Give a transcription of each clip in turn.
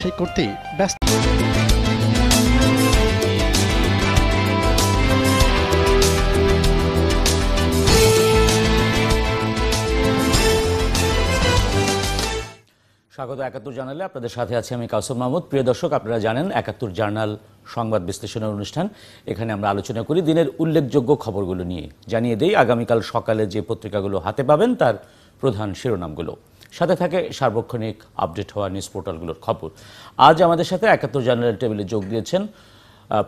ঠিক করতে ব্যস্ত। স্বাগত ৭১ জার্নালে, আপনাদের সাথে আছি আমি কাউসার মাহমুদ। প্রিয় দর্শক, আপনারা জানেন ৭১ জার্নাল সংবাদ বিশ্লেষণের অনুষ্ঠান। এখানে আমরা আলোচনা করি দিনের উল্লেখযোগ্য খবরগুলো নিয়ে। জানিয়ে দেই আগামীকাল সকালে যে পত্রিকাগুলো হাতে পাবেন তার প্রধান শিরোনামগুলো, সাথে থাকে সার্বক্ষণিক আপডেট হওয়া নিউজ পোর্টালগুলোর খবর। আজ আমাদের সাথে ৭১ জার্নালের টেবিলে যোগ দিয়েছেন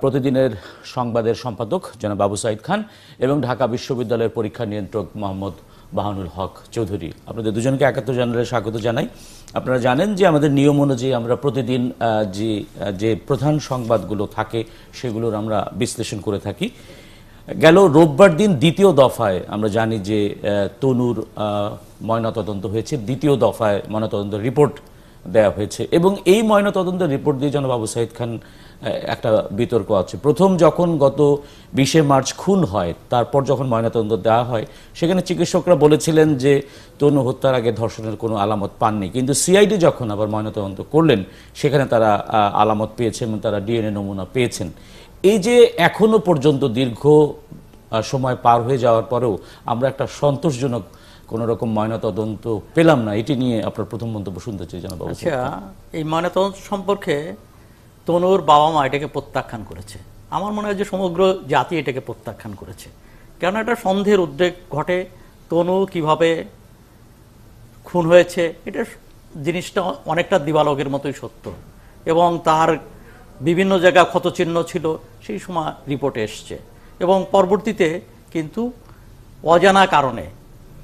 প্রতিদিনের সংবাদের সম্পাদক জনাব আবু সাঈদ খান এবং ঢাকা বিশ্ববিদ্যালয়ের পরীক্ষা নিয়ন্ত্রক মোহাম্মদ বাহানুল হক চৌধুরী। আপনাদের দুজনকে ৭১ জার্নালে স্বাগত জানাই। আপনারা জানেন যে আমাদের নিয়ম অনুযায়ী আমরা প্রতিদিন যে প্রধান সংবাদগুলো থাকে সেগুলোর আমরা বিশ্লেষণ করে থাকি। গেল রোববার দিন দ্বিতীয় দফায় আমরা জানি যে তনুর ময়নাতদন্ত হয়েছে, দ্বিতীয় দফায় ময়নাতদন্ত রিপোর্ট দেওয়া হয়েছে এবং এই ময়নাতদন্তের রিপোর্ট দিয়ে জনাব আবু সাঈদ খান একটা বিতর্ক আছে। প্রথম যখন গত ২০শে মার্চ খুন হয়, তারপর যখন ময়নাতদন্ত দেওয়া হয়, সেখানে চিকিৎসকরা বলেছিলেন যে তনু হত্যার আগে ধর্ষণের কোনো আলামত পাননি, কিন্তু সিআইডি যখন আবার ময়নাতদন্ত করলেন সেখানে তারা আলামত পেয়েছেন এবং তারা ডিএনএ নমুনা পেয়েছেন। এই যে এখনো পর্যন্ত দীর্ঘ সময় পার হয়ে যাওয়ার পরেও আমরা একটা সন্তোষজনক কোন রকম ময়নাতদন্ত পেলাম না, এটি নিয়ে আপনার প্রথম মন্তব্য শুনতে চাই জানাবো। আচ্ছা, এই ময়নাতদন্ত সম্পর্কে তনুর বাবা মা এটাকে প্রত্যাখ্যান করেছে। আমার মনে হয় যে সমগ্র জাতি এটাকে প্রত্যাখ্যান করেছে, কেন একটা সন্দেহের উদ্রেক ঘটে। তনু কিভাবে খুন হয়েছে এটা জিনিসটা অনেকটা দিবালোকের মতোই সত্য এবং তার বিভিন্ন জায়গায় ক্ষতচিহ্ন ছিল, সেই সময় রিপোর্টে এসছে এবং পরবর্তীতে কিন্তু অজানা কারণে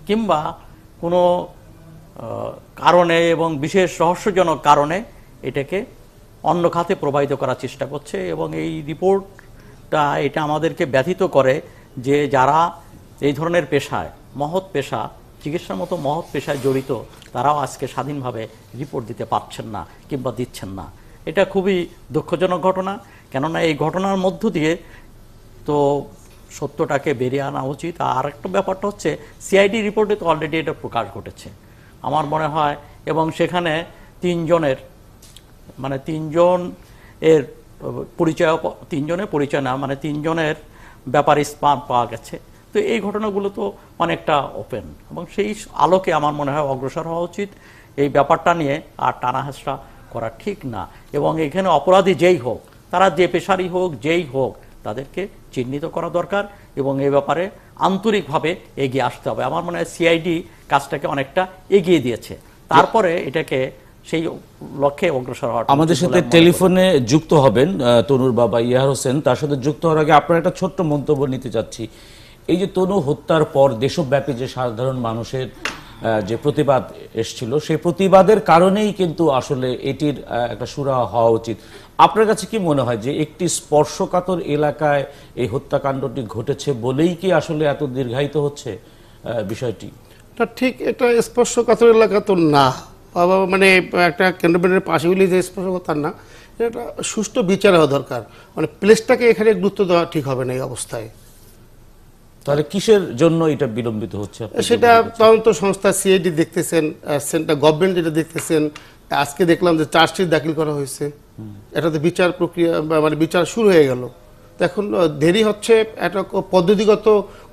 কিংবা কোনো কারণে এবং বিশেষ রহস্যজনক কারণে এটাকে অন্য খাতে প্রবাহিত করার চেষ্টা করছে এবং এই রিপোর্টটা এটা আমাদেরকে ব্যথিত করে যে যারা এই ধরনের পেশায়, মহৎ পেশা, চিকিৎসার মতো মহৎ পেশায় জড়িত, তারাও আজকে স্বাধীনভাবে রিপোর্ট দিতে পারছেন না কিংবা দিচ্ছেন না। এটা খুবই দুঃখজনক ঘটনা, কেননা এই ঘটনার মধ্য দিয়ে তো সত্যটাকে বেরিয়ে আনা উচিত। আর একটা ব্যাপারটা হচ্ছে সিআইডি রিপোর্টে তো অলরেডি এটা প্রকাশ ঘটেছে আমার মনে হয়, এবং সেখানে তিনজনের পরিচয় না, মানে তিনজনের ব্যাপারে স্পাম পাওয়া গেছে। তো এই ঘটনাগুলো তো অনেকটা ওপেন এবং সেই আলোকে আমার মনে হয় অগ্রসর হওয়া উচিত। এই ব্যাপারটা নিয়ে আর টানাহেঁচড়া করা ঠিক না এবং এখানে অপরাধী যেই হোক, তারা যে পেশারই হোক, যেই হোক, তাদেরকে চিহ্নিত করা দরকার এবং এই ব্যাপারে আন্তরিকভাবে এগিয়ে আসতে হবে। আমার মনে হয় সিআইডি কাজটাকে অনেকটা এগিয়ে দিয়েছে, তারপরে এটাকে সেই লক্ষ্যে অগ্রসর হওয়া। আমাদের সাথে টেলিফোনে যুক্ত হবেন তনুর বাবা ইয়ার হোসেন। তার সাথে যুক্ত হওয়ার আগে আপনার একটা ছোট্ট মন্তব্য নিতে চাচ্ছি। এই যে তনু হত্যার পর দেশব্যাপী যে সাধারণ মানুষের যে প্রতিবাদ এসছিল, সেই প্রতিবাদের কারণেই কিন্তু আসলে এটির একটা সুরাহা হওয়া উচিত। আপনার কাছে কি মনে হয় যে একটি স্পর্শকাতর এলাকায় এই হত্যাকাণ্ডটি ঘটেছে বলেই কি আসলে এত দীর্ঘায়িত হচ্ছে বিষয়টি? ঠিক, এটা স্পর্শকাতর এলাকা তো না, মানে একটা কেন্দ্রবিন্দুর পাশেগুলি যে স্পর্শকাতর না, এটা সুষ্ঠু বিচার হওয়া দরকার। মানে প্লেসটাকে এখানে গুরুত্ব দেওয়া ঠিক হবে না এই অবস্থায়। তাহলে কিসের জন্য এটা বিলম্বিত হচ্ছে? সেটা তদন্ত সংস্থা সিআইডি দেখতেছেন, সেন্ট্রাল গভর্নমেন্ট যেটা দেখতেছেন। আজকে দেখলাম যে চার্জশিট দাখিল করা হয়েছে, এটাতে বিচার প্রক্রিয়া মানে বিচার শুরু হয়ে গেল। তো এখন দেরি হচ্ছে, একটা পদ্ধতিগত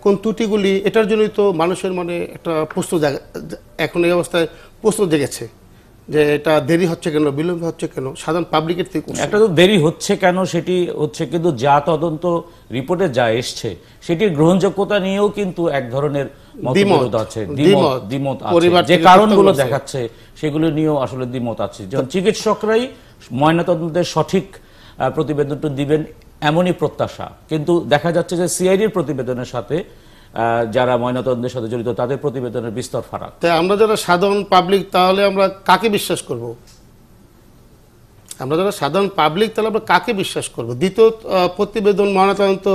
কোন ত্রুটিগুলি, এটার জন্যই তো মানুষের মনে একটা প্রশ্ন এখন এই অবস্থায় প্রশ্ন জেগেছে যে এটা দেরি হচ্ছে কেন, বিলম্ব হচ্ছে কেন, সাধারণ পাবলিকের থেকে একটা তো দেরি হচ্ছে কেন সেটি হচ্ছে, কিন্তু যা তদন্ত রিপোর্টে যা এসছে সেটির গ্রহণযোগ্যতা নিয়েও কিন্তু এক ধরনের মতবিরোধ আছে, দ্বিমত আছে। যে কারণগুলো দেখাচ্ছে সেগুলো নিয়েও আসলে দ্বিমত আছে। যখন চিকিৎসকরাই ময়নাতদন্তের সঠিক প্রতিবেদনটা দিবেন এমনই প্রত্যাশা, কিন্তু দেখা যাচ্ছে যে সিআইডির প্রতিবেদনের সাথে যারা ময়নাতদন্তের সাথে জড়িত তাদের প্রতিবেদনের বিস্তর ফারাক। তাই আমরা যারা সাধারণ পাবলিক, তাহলে আমরা কাকে বিশ্বাস করব? আমরা যারা সাধারণ পাবলিক, তাহলে আমরা কাকে বিশ্বাস করব? দ্বিতীয় প্রতিবেদন, ময়নাতদন্ত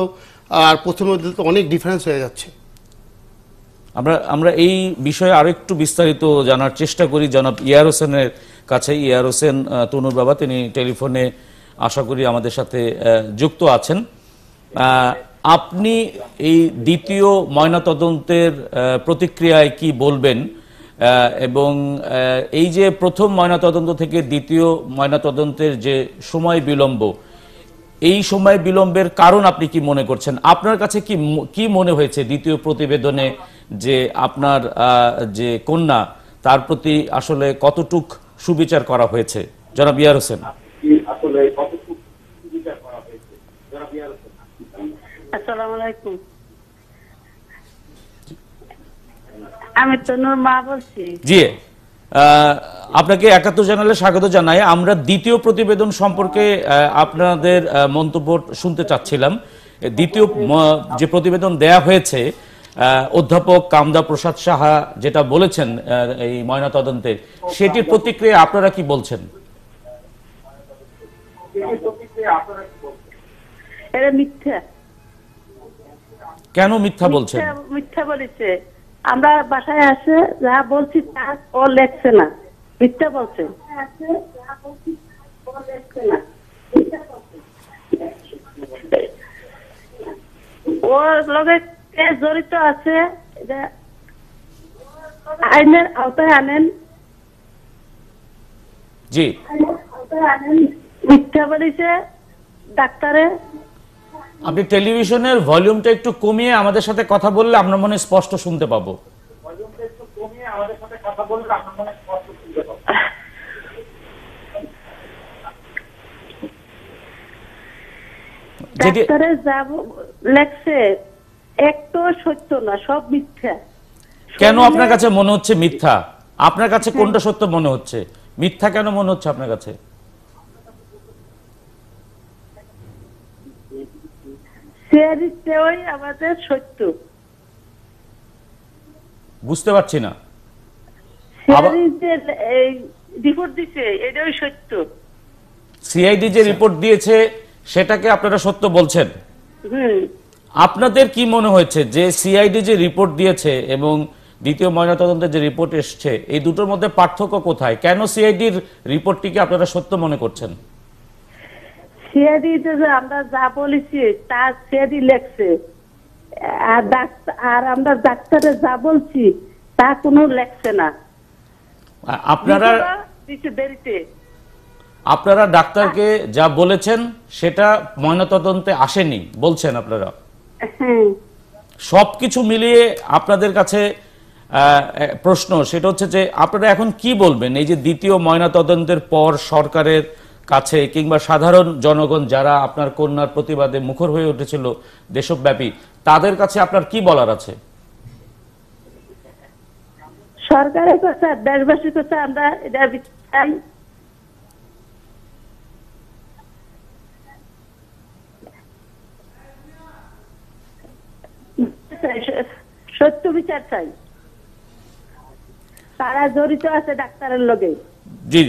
আর প্রথম অনেক ডিফারেন্স হয়ে যাচ্ছে। আমরা এই বিষয়ে আরো একটু বিস্তারিত জানার চেষ্টা করি জনাব ইয়ার হোসেনের কাছে। ইয়ার হোসেন তনুর বাবা, তিনি টেলিফোনে আশা করি আমাদের সাথে যুক্ত আছেন। আপনি এই দ্বিতীয় ময়নাতদন্তের প্রতিক্রিয়ায় কি বলবেন? এবং এই যে প্রথম ময়নাতদন্ত থেকে দ্বিতীয় ময়নাতদন্তের যে সময় বিলম্ব, এই সময় বিলম্বের কারণ আপনি কি মনে করছেন? আপনার কাছে কি মনে হয়েছে দ্বিতীয় প্রতিবেদনে যে আপনার যে কন্যা তার প্রতি আসলে কতটুক সুবিচার করা হয়েছে? জনাব ইয়ার হোসেন। আসসালামু আলাইকুম। আমি তনুর মা বলছি। জি, আপনাকে ৭১ চ্যানেলে স্বাগত জানাই। আমরা দ্বিতীয় প্রতিবেদন সম্পর্কে আপনাদের মন্তব্য শুনতে চাচ্ছিলাম। দ্বিতীয় যে প্রতিবেদন দেয়া হয়েছে, অধ্যাপক কামদা প্রসাদ সাহা যেটা বলেছেন এই ময়নাতদন্তে, সেটির প্রতিক্রিয়া আপনারা কি বলছেন? এটা মিথ্যা। কেন মিথ্যা বলছেন? মিথ্যা বলেছে। আমরা বাসায় আসে যা বলছি তা ও লেখছে না, মিথ্যা বলছে। ওর লগে কে জড়িত আছে এটা আইনের আওতায় আনেন। জি, মিথ্যা বলেছে ডাক্তারে। আপনি টেলিভিশনের ভলিউমটা একটু কমিয়ে আমাদের সাথে কথা বললে আমরা মনে হয় স্পষ্ট শুনতে পাবো। ডাক্তারে যা লেখছে একটু সত্য না, সব মিথ্যা। কেন আপনার কাছে মনে হচ্ছে মিথ্যা? আপনার কাছে কোনটা সত্য মনে হচ্ছে? মিথ্যা কেন মনে হচ্ছে আপনার কাছে? আমাদের সত্য বুঝতে পারছি না। রিপোর্ট দিছে এটাই সত্য। সিআইডি যে রিপোর্ট দিয়েছে সেটাকে আপনারা সত্য বলছেন? আপনাদের কি মনে হয়েছে যে সিআইডি যে রিপোর্ট দিয়েছে এবং দ্বিতীয় ময়নাতদন্তের যে রিপোর্ট এসছে, এই দুটোর মধ্যে পার্থক্য কোথায়? কেন সিআইডির রিপোর্টটিকে আপনারা সত্য মনে করছেন? সিআইডি আমরা যা বলেছি তা সিআইডি লেখছে, আর আমরা ডাক্তারে যা বলছি তা কোনো লেখছে না। আপনারা ডাক্তারকে যা বলেছেন সেটা ময়নাতদন্তে আসেনি বলছেন আপনারা? সবকিছু মিলিয়ে আপনাদের কাছে প্রশ্ন সেটা হচ্ছে যে আপনারা এখন কি বলবেন এই যে দ্বিতীয় ময়নাতদন্তের পর সরকারের কাছে কিংবা সাধারণ জনগণ যারা আপনার কন্যার প্রতিবাদে মুখর হয়ে উঠেছিল দেশব্যাপী, তাদের কাছে আপনার কি বলার আছে? সরকারের কাছে, দেশবাসীর কাছে আমরা এটা চাই। সত্য বিচার চাই। তারা জড়িত আছে ডাক্তারের লগে। জি,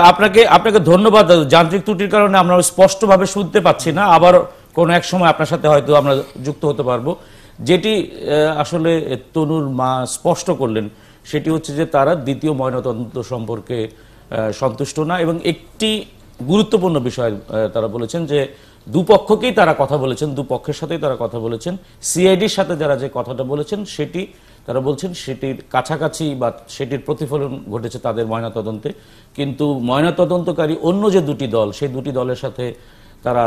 আপনাকে ধন্যবাদ। যান্ত্রিক ত্রুটির কারণে আমরা স্পষ্টভাবে শুনতে পাচ্ছি না। আবার কোনো এক সময় আপনার সাথে হয়তো আমরা যুক্ত হতে পারবো। যেটি আসলে তনুর মা স্পষ্ট করলেন সেটি হচ্ছে যে তারা দ্বিতীয় ময়নাতদন্ত সম্পর্কে সন্তুষ্ট না, এবং একটি গুরুত্বপূর্ণ বিষয় তারা বলেছেন যে দুপক্ষকেই তারা কথা বলেছেন, দুপক্ষের সাথেই তারা কথা বলেছেন। সিআইডির সাথে যারা যে কথাটা বলেছেন সেটি তারা বলছেন সেটির কাছাকাছি বা সেটির প্রতিফলন ঘটেছে তাদের ময়নাতদন্তে, কিন্তু ময়নাতদন্তকারী অন্য যে দুটি দল, সেই দুটি দলের সাথে তারা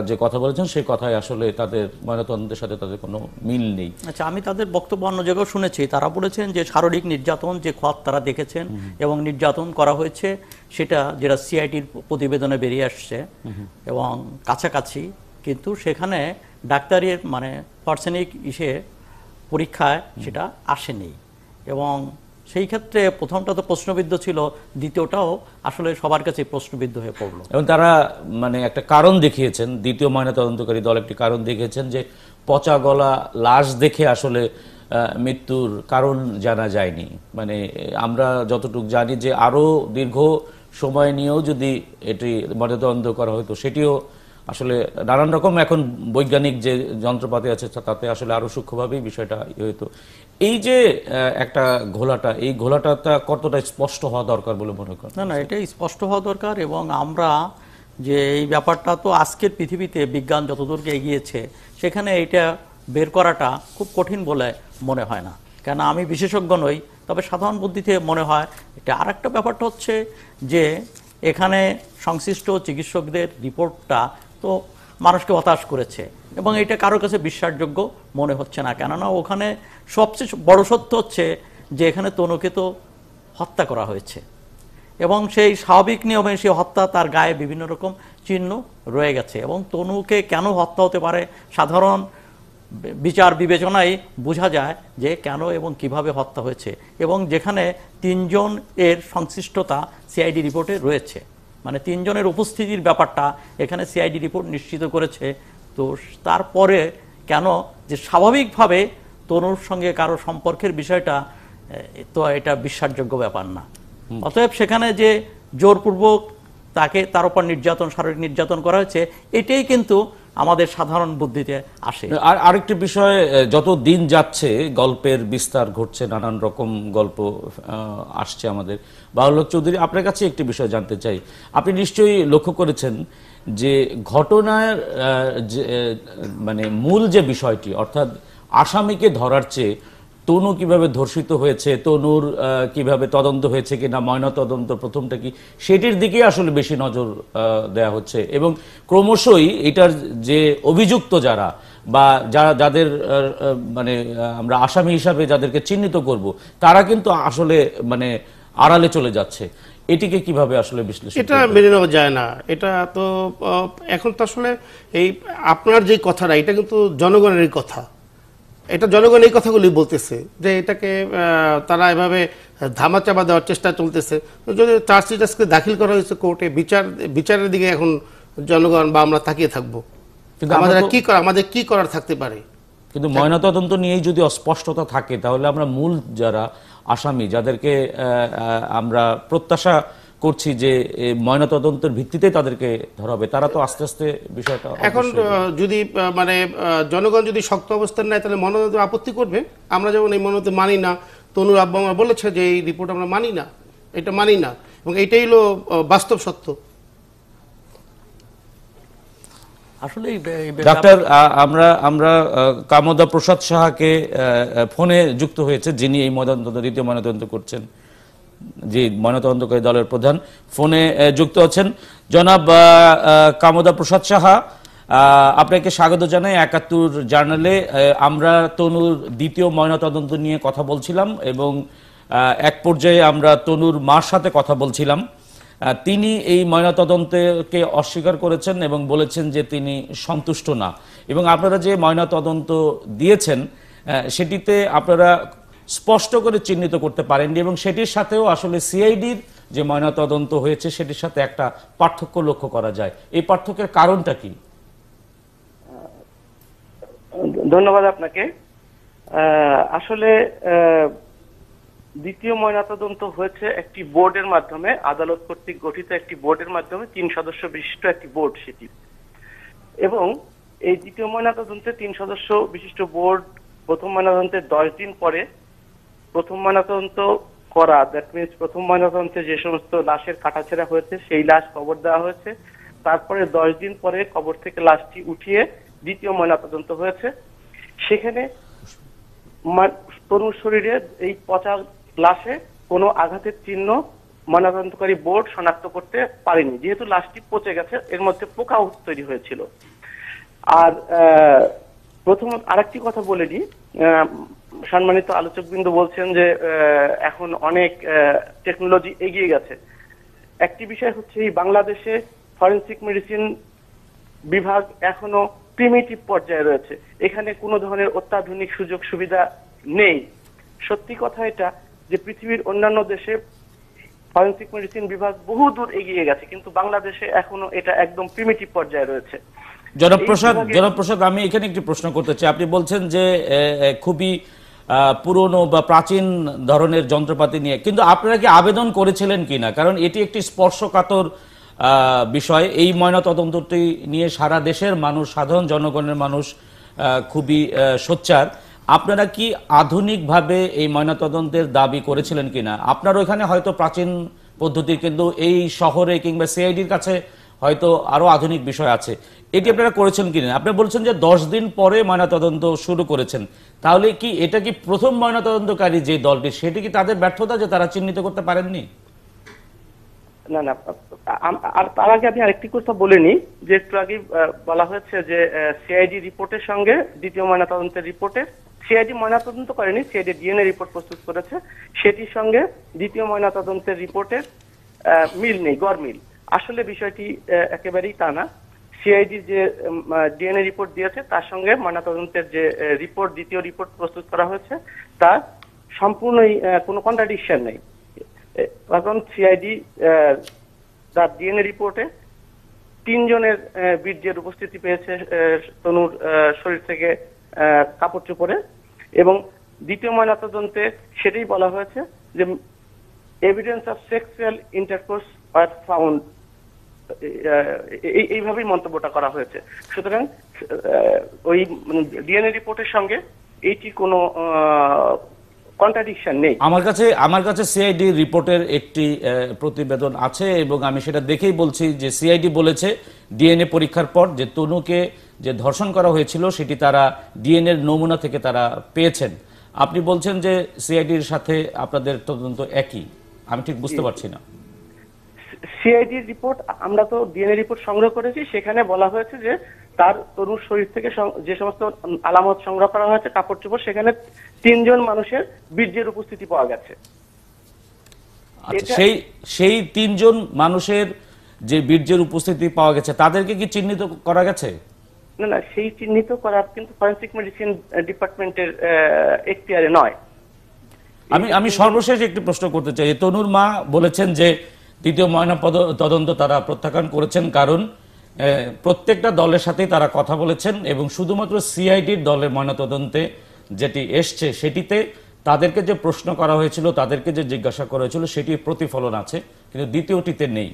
যে কথা বলেছেন সেই কথায় আসলে তাদের ময়নাতদন্তের সাথে তাদের কোনো মিল নেই। আচ্ছা, আমি তাদের বক্তব্য অন্য জায়গায় শুনেছি। তারা বলেছেন যে শারীরিক নির্যাতন যে খোয়াব তারা দেখেছেন এবং নির্যাতন করা হয়েছে সেটা যেটা সিআইটির প্রতিবেদনে বেরিয়ে আসছে এবং কাছাকাছি, কিন্তু সেখানে ডাক্তারের মানে পার্সনিক পরীক্ষায় সেটা আসেনি। এবং সেই ক্ষেত্রে প্রথমটা তো প্রশ্নবিদ্ধ ছিল, দ্বিতীয়টাও আসলে সবার কাছে প্রশ্নবিদ্ধ হয়ে পড়লো। এবং তারা মানে একটা কারণ দেখিয়েছেন, দ্বিতীয় ময়নাতদন্তকারী দল একটি কারণ দেখিয়েছেন যে পচা গলা লাশ দেখে আসলে মৃত্যুর কারণ জানা যায়নি। মানে আমরা যতটুকু জানি যে আরো দীর্ঘ সময় নিয়েও যদি এটি ময়নাতদন্ত করা হতো সেটিও আসলে নানান রকম এখন বৈজ্ঞানিক যে যন্ত্রপাতি আছে তাতে আসলে আরো সূক্ষ্মভাবেই বিষয়টা হতো। এই যে একটা ঘোলাটা, এই ঘোলাটা কতটা স্পষ্ট হওয়া দরকার বলে মনে করেন? না, এটা স্পষ্ট হওয়া দরকার। এবং আমরা যে এই ব্যাপারটা তো আজকের পৃথিবীতে বিজ্ঞান যতদূর এগিয়েছে সেখানে এটা বের করাটা খুব কঠিন বলে মনে হয় না। কেন আমি বিশেষজ্ঞ নই, তবে সাধারণ বুদ্ধিতে মনে হয় এটা। আরেকটা ব্যাপারটা হচ্ছে যে এখানে সংশ্লিষ্ট চিকিৎসকদের রিপোর্টটা তো মানুষকে হতাশ করেছে এবং এটা কারোর কাছে বিশ্বাসযোগ্য মনে হচ্ছে না। কেননা ওখানে সবচেয়ে বড় সত্য হচ্ছে যে এখানে তনুকে তো হত্যা করা হয়েছে এবং সেই স্বাভাবিক নিয়মে সেই হত্যা, তার গায়ে বিভিন্ন রকম চিহ্ন রয়ে গেছে এবং তনুকে কেন হত্যা হতে পারে সাধারণ বিচার বিবেচনায় বোঝা যায় যে কেন এবং কিভাবে হত্যা হয়েছে। এবং যেখানে 3 জন এর সংশ্লিষ্টতা সিআইডি রিপোর্টে রয়েছে, মানে 3 জনের উপস্থিতির ব্যাপারটা এখানে সিআইডি রিপোর্ট নিশ্চিত করেছে। তো তারপরে কেন যে স্বাভাবিকভাবে তনুর সঙ্গে কারো সম্পর্কের বিষয়টা তো এটা বিশ্বাসযোগ্য ব্যাপার না। অতএব সেখানে যে জোরপূর্বক তার উপর নির্যাতন, শারীরিক নির্যাতন করা হয়েছে, এটাই কিন্তু আমাদের সাধারণ বুদ্ধিতে আসে। আর আরেকটি বিষয়, যত দিন যাচ্ছে গল্পের বিস্তার ঘটছে, নানান রকম গল্প আসছে আমাদের। বাউল হক চৌধুরী, আপনার কাছে একটি বিষয় জানতে চাই। আপনি নিশ্চয়ই লক্ষ্য করেছেন যে ঘটনার মানে মূল যে বিষয়টি, অর্থাৎ আসামিকে ধরার চেয়ে তনু কিভাবে ধর্ষিত হয়েছে, তনুর কিভাবে তদন্ত হয়েছে কিনা, ময়না তদন্ত প্রথমটা কি, সেটির দিকে আসলে বেশি নজর দেয়া হচ্ছে। এবং ক্রমশই এটার যে অভিযুক্ত যারা বা যাদের মানে আমরা আসামি হিসাবে যাদেরকে চিহ্নিত করব, তারা কিন্তু আসলে মানে আড়ালে চলে যাচ্ছে। এটিকে কিভাবে আসলে বিশ্লেষণ? এটা মেনে নেওয়া যায় না। এটা তো এখন তো আসলে এই আপনার যে কথাটা, এটা কিন্তু জনগণের কথা। এটা জনগণ এই কথাগুলি বলতেছে যে এটাকে তারা এভাবে ধামাচাপা দেওয়ার চেষ্টা চলতেছে। যদি চার্জশিট আজকে দাখিল করা হয়েছে কোর্টে, বিচারের দিকে এখন জনগণ বা আমরা তাকিয়ে থাকবো। কিন্তু আমাদের কি করার থাকতে পারে। কিন্তু ময়নাতদন্ত নিয়েই যদি অস্পষ্টতা থাকে, তাহলে আমরা মূল যারা আসামি, যাদেরকে আমরা প্রত্যাশা করছি যে ময়নাতদন্তের ভিত্তিতে তাদেরকে ধরা হবে, তারা তো আস্তে আস্তে বিষয়টা এখন যদি মানে জনগণ যদি শক্ত অবস্থান নেয়, তাহলে ময়নাতদন্ত আপত্তি করবে। আমরা যেমন এই ময়নাতদন্ত মানি না, তনুর আব্বা মা বলেছে যে এই রিপোর্ট আমরা মানি না, এটা মানি না, এবং এটাই হলো বাস্তব সত্য। আসলে ডাক্তার, আমরা কামদা প্রসাদ সাহাকে ফোনে যুক্ত হয়েছে, যিনি এই ময়নাতদন্ত, দ্বিতীয় ময়নাতদন্ত করছেন, যে ময়নাতদন্তকারী দলের প্রধান, ফোনে যুক্ত আছেন। জনাব কামদা প্রসাদ সাহা, আপনাকে স্বাগত জানাই ৭১ জার্নালে। আমরা তনুর দ্বিতীয় ময়নাতদন্ত নিয়ে কথা বলছিলাম এবং এক পর্যায়ে আমরা তনুর মার সাথে কথা বলছিলাম। তিনি এই ময়নাতদন্তকে অস্বীকার করেছেন এবং বলেছেন যে তিনি সন্তুষ্ট না। এবং আপনারা যে ময়নাতদন্ত দিয়েছেন সেটিতে আপনারা স্পষ্ট করে চিহ্নিত করতে পারেননি এবং সেটির সাথেও আসলে সিআইডির যে ময়নাতদন্ত হয়েছে সেটির সাথে একটা পার্থক্য লক্ষ্য করা যায়। এই পার্থক্যের কারণটা কি? ধন্যবাদ আপনাকে। আসলে দ্বিতীয় ময়নাতদন্ত হয়েছে একটি বোর্ডের মাধ্যমে, আদালত কর্তৃক গঠিত একটি বোর্ডের মাধ্যমে, 3 সদস্য বিশিষ্ট একটি বোর্ড সেটি। এবং এই দ্বিতীয় ময়নাতদন্তে 3 সদস্য বিশিষ্ট বোর্ড প্রথম ময়নাতদন্তের 10 দিন পরে প্রথম ময়নাতদন্ত করা, দ্যাট মিনস প্রথম ময়নাতদন্তে যে সমস্ত লাশের কাটাছেঁড়া হয়েছে সেই লাশ কবর দেওয়া হয়েছে। তারপরে 10 দিন পরে কবর থেকে লাশটি উঠিয়ে দ্বিতীয় ময়নাতদন্ত হয়েছে। সেখানে তনুর শরীরে এই পচা লাশে কোনো আঘাতের চিহ্ন ময়নাতদন্তকারী বোর্ড শনাক্ত করতে পারেনি, যেহেতু লাশটি পচে গেছে, এর মধ্যে পোকা তৈরি হয়েছিল। আর প্রথম আরেকটি কথা বলে দিই, সম্মানিত আলোচকবৃন্দ বলছেন যে এখন অনেক টেকনোলজি এগিয়ে গেছে। একটি বিষয় হচ্ছে এই বাংলাদেশে ফরেনসিক মেডিসিন বিভাগ এখনো প্রিমিটিভ পর্যায়ে রয়েছে, এখানে কোনো ধরনের অত্যাধুনিক সুযোগ সুবিধা নেই। সত্যি কথা এটা যে পৃথিবীর অন্যান্য দেশে ফরেনসিক মেডিসিন বিভাগ বহু দূর এগিয়ে গেছে, কিন্তু বাংলাদেশে এখনো এটা একদম প্রিমিটিভ পর্যায়ে রয়েছে। জনপ্রসাদ, আমি এখানে একটি প্রশ্ন করতে চাই। আপনি বলছেন যে খুবই পুরনো বা প্রাচীন ধরনের যন্ত্রপাতি নিয়ে, কিন্তু আপনারা কি আবেদন করেছিলেন কিনা? কারণ এটি একটি স্পর্শকাতর বিষয়। এই ময়নাতদন্তটি নিয়ে সারা দেশের মানুষ, সাধারণ জনগণের মানুষ খুবই সোচ্চার। আপনারা কি আধুনিকভাবে এই ময়নাতদন্তের দাবি করেছিলেন কিনা? আপনার ওইখানে হয়তো প্রাচীন পদ্ধতি, কিন্তু এই শহরে কিংবা সিআইডির কাছে হয়তো আরো আধুনিক বিষয় আছে, এটি আপনারা করেছেন কিনা? আপনি বলছেন যে 10 দিন পরে ময়নাতদন্ত শুরু করেছেন, তাহলে কি এটা কি প্রথম ময়নাতদন্তকারী যে দলটি সেটি কি তাদের ব্যর্থতা যে তারা চিহ্নিত করতে পারেননি? না না, আর তার আগে আমি আরেকটি কথা বলিনি, যে একটু আগে বলা হয়েছে যে সিআইডি রিপোর্টের সঙ্গে দ্বিতীয় ময়নাতদন্তের রিপোর্টের, সিআইডি ময়নাতদন্ত করেনি, সিআইডি ডিএনএ রিপোর্ট প্রস্তুত করেছে, সেটির সঙ্গে দ্বিতীয় ময়নাতদন্তের রিপোর্টের মিল নেই, গড়মিল। আসলে বিষয়টি একেবারেই তা না। সিআইডির যে ডিএনএ রিপোর্ট দিয়েছে তার সঙ্গে ময়নাতদন্তের যে রিপোর্ট, দ্বিতীয় রিপোর্ট প্রস্তুত করা হয়েছে, তার সম্পূর্ণই কোনো কন্ট্রাডিকশন নেই। এখন সিআইডি তার ডিএনএ রিপোর্টে 3 জনের বীর্যের উপস্থিতি পেয়েছে তনুর শরীর থেকে কাপড় চোপড়ে, এবং দ্বিতীয় ময়নাতদন্তে সেটাই বলা হয়েছে যে evidence of sexual intercourse are found, এইভাবেই মন্তব্যটা করা হয়েছে। সুতরাং ওই ডিএনএ রিপোর্টের সঙ্গে এইটির কোনো কন্ট্রাডিকশন নেই। আমার কাছে সিআইডি রিপোর্টের একটি প্রতিবেদন আছে এবং আমি সেটা দেখেই বলছি যে সিআইডি বলেছে ডিএনএ পরীক্ষার পর যে তনুকে যে ধর্ষণ করা হয়েছিল সেটি তারা ডিএনএ নমুনা থেকে তারা পেয়েছেন। আপনি বলছেন যে সিআইডির সাথে আপনাদের তদন্ত একই, আমি ঠিক বুঝতে পারছি না। সিআইডির রিপোর্ট, আমরা তো ডিএনএ রিপোর্ট সংগ্রহ করেছি, সেখানে বলা হয়েছে যে তার তরুণ শরীর থেকে যে সমস্ত আলামত সংগ্রহ করা হয়েছে, কাপড় চোপড়, সেখানে 3 জন মানুষের বীর্যের উপস্থিতি পাওয়া গেছে। সেই 3 জন মানুষের যে বীর্যের উপস্থিতি পাওয়া গেছে তাদেরকে কি চিহ্নিত করা গেছে? না না, সেই চিহ্নিত করা কিন্তু ফরেনসিক মেডিসিন ডিপার্টমেন্টের এখতিয়ারে নয়। আমি সর্বশেষ একটি প্রশ্ন করতে চাই। তনুর মা বলেছেন যে দ্বিতীয় ময়না তদন্ত তারা প্রত্যাখ্যান করেছেন কারণ প্রত্যেকটা দলের সাথেই তারা কথা বলেছেন এবং শুধুমাত্র সিআইডির দলের ময়নাতদন্তে যেটি এসছে সেটিতে তাদেরকে যে প্রশ্ন করা হয়েছিল, তাদেরকে যে জিজ্ঞাসা করা হয়েছিল সেটির প্রতিফলন আছে, কিন্তু দ্বিতীয়টিতে নেই।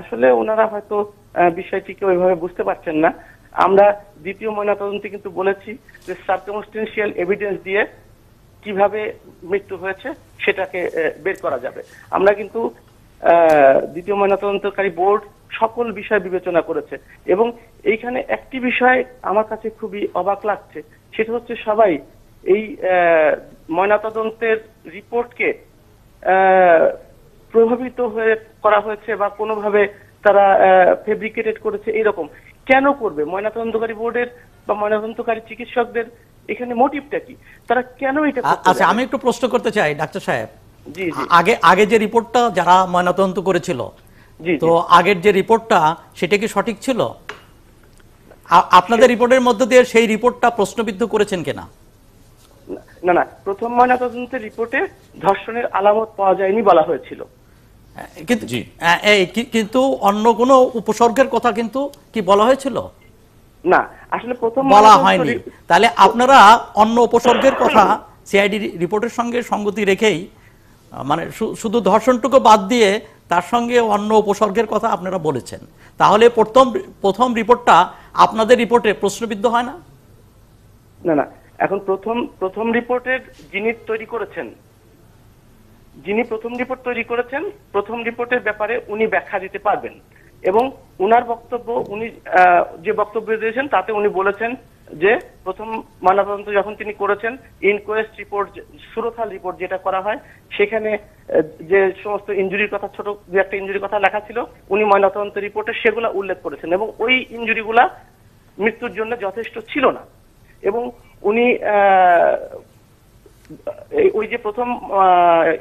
আসলে ওনারা হয়তো বিষয়টিকে ওইভাবে বুঝতে পারছেন না। আমরা দ্বিতীয় ময়নাতদন্তে কিন্তু বলেছি যে সার্কামস্টেন্সিয়াল এভিডেন্স দিয়ে কিভাবে মৃত্যু হয়েছে সেটাকে বের করা যাবে। আমরা কিন্তু দ্বিতীয় ময়নাতদন্তকারী বোর্ড সকল বিষয় বিবেচনা করেছে, এবং এইখানে একটি বিষয় আমার কাছে খুবই অবাক লাগছে, সেটা হচ্ছে সবাই এই ময়নাতদন্তের রিপোর্টকে প্রভাবিত হয়ে করা হয়েছে বা কোনোভাবে তারা ফেব্রিকেটেড করেছে, এরকম কেন করবে? ময়নাতদন্তকারী বোর্ডের বা ময়নাতদন্তকারী চিকিৎসকদের এখানে মোটিভটা কি? তারা কেন এটা করতে? আচ্ছা, আমি একটু প্রশ্ন করতে চাই ডাক্তার সাহেব। জি জি, আগে যে রিপোর্টটা যারা ময়নাতদন্ত করেছিল, তো আগের যে রিপোর্টটা সেটা কি সঠিক ছিল? আপনাদের রিপোর্টের মধ্য দিয়ে সেই রিপোর্টটা প্রশ্নবিদ্ধ করেছেন কিনা? না না, প্রথম ময়নাতদন্তের রিপোর্টে ধর্ষণের আলামত পাওয়া যায়নি বলা হয়েছিল, কিন্তু অন্য কোনো উপসর্গের কথা কিন্তু কি বলা হয়েছিল? না, আসলে প্রথম বলা হয়নি। তাহলে আপনারা অন্য উপসর্গের কথা সিআইডি রিপোর্টের সঙ্গে সঙ্গতি রেখেই, মানে শুধু ধর্ষণটুকু বাদ দিয়ে তার সঙ্গে অন্য উপসর্গের কথা আপনারা বলেছেন, তাহলে প্রথম রিপোর্টটা আপনাদের রিপোর্টে প্রশ্নবিদ্ধ হয় না? না না, এখন প্রথম রিপোর্টের যিনি প্রথম রিপোর্ট তৈরি করেছেন, প্রথম রিপোর্টের ব্যাপারে উনি ব্যাখ্যা দিতে পারবেন, এবং উনার বক্তব্য, উনি যে বক্তব্য দিয়েছেন তাতে উনি বলেছেন যে প্রথম ময়নাতদন্ত যখন তিনি করেছেন, ইনকোয়েস্ট রিপোর্ট, সুরথাল রিপোর্ট যেটা করা হয়, সেখানে যে সমস্ত ইনজুরির কথা, ছোট দু একটা ইনজুরির কথা লেখা ছিল, উনি ময়নাতদন্ত রিপোর্টে সেগুলা উল্লেখ করেছেন, এবং ওই ইনজুরিগুলা মৃত্যুর জন্য যথেষ্ট ছিল না। এবং উনি ওই যে প্রথম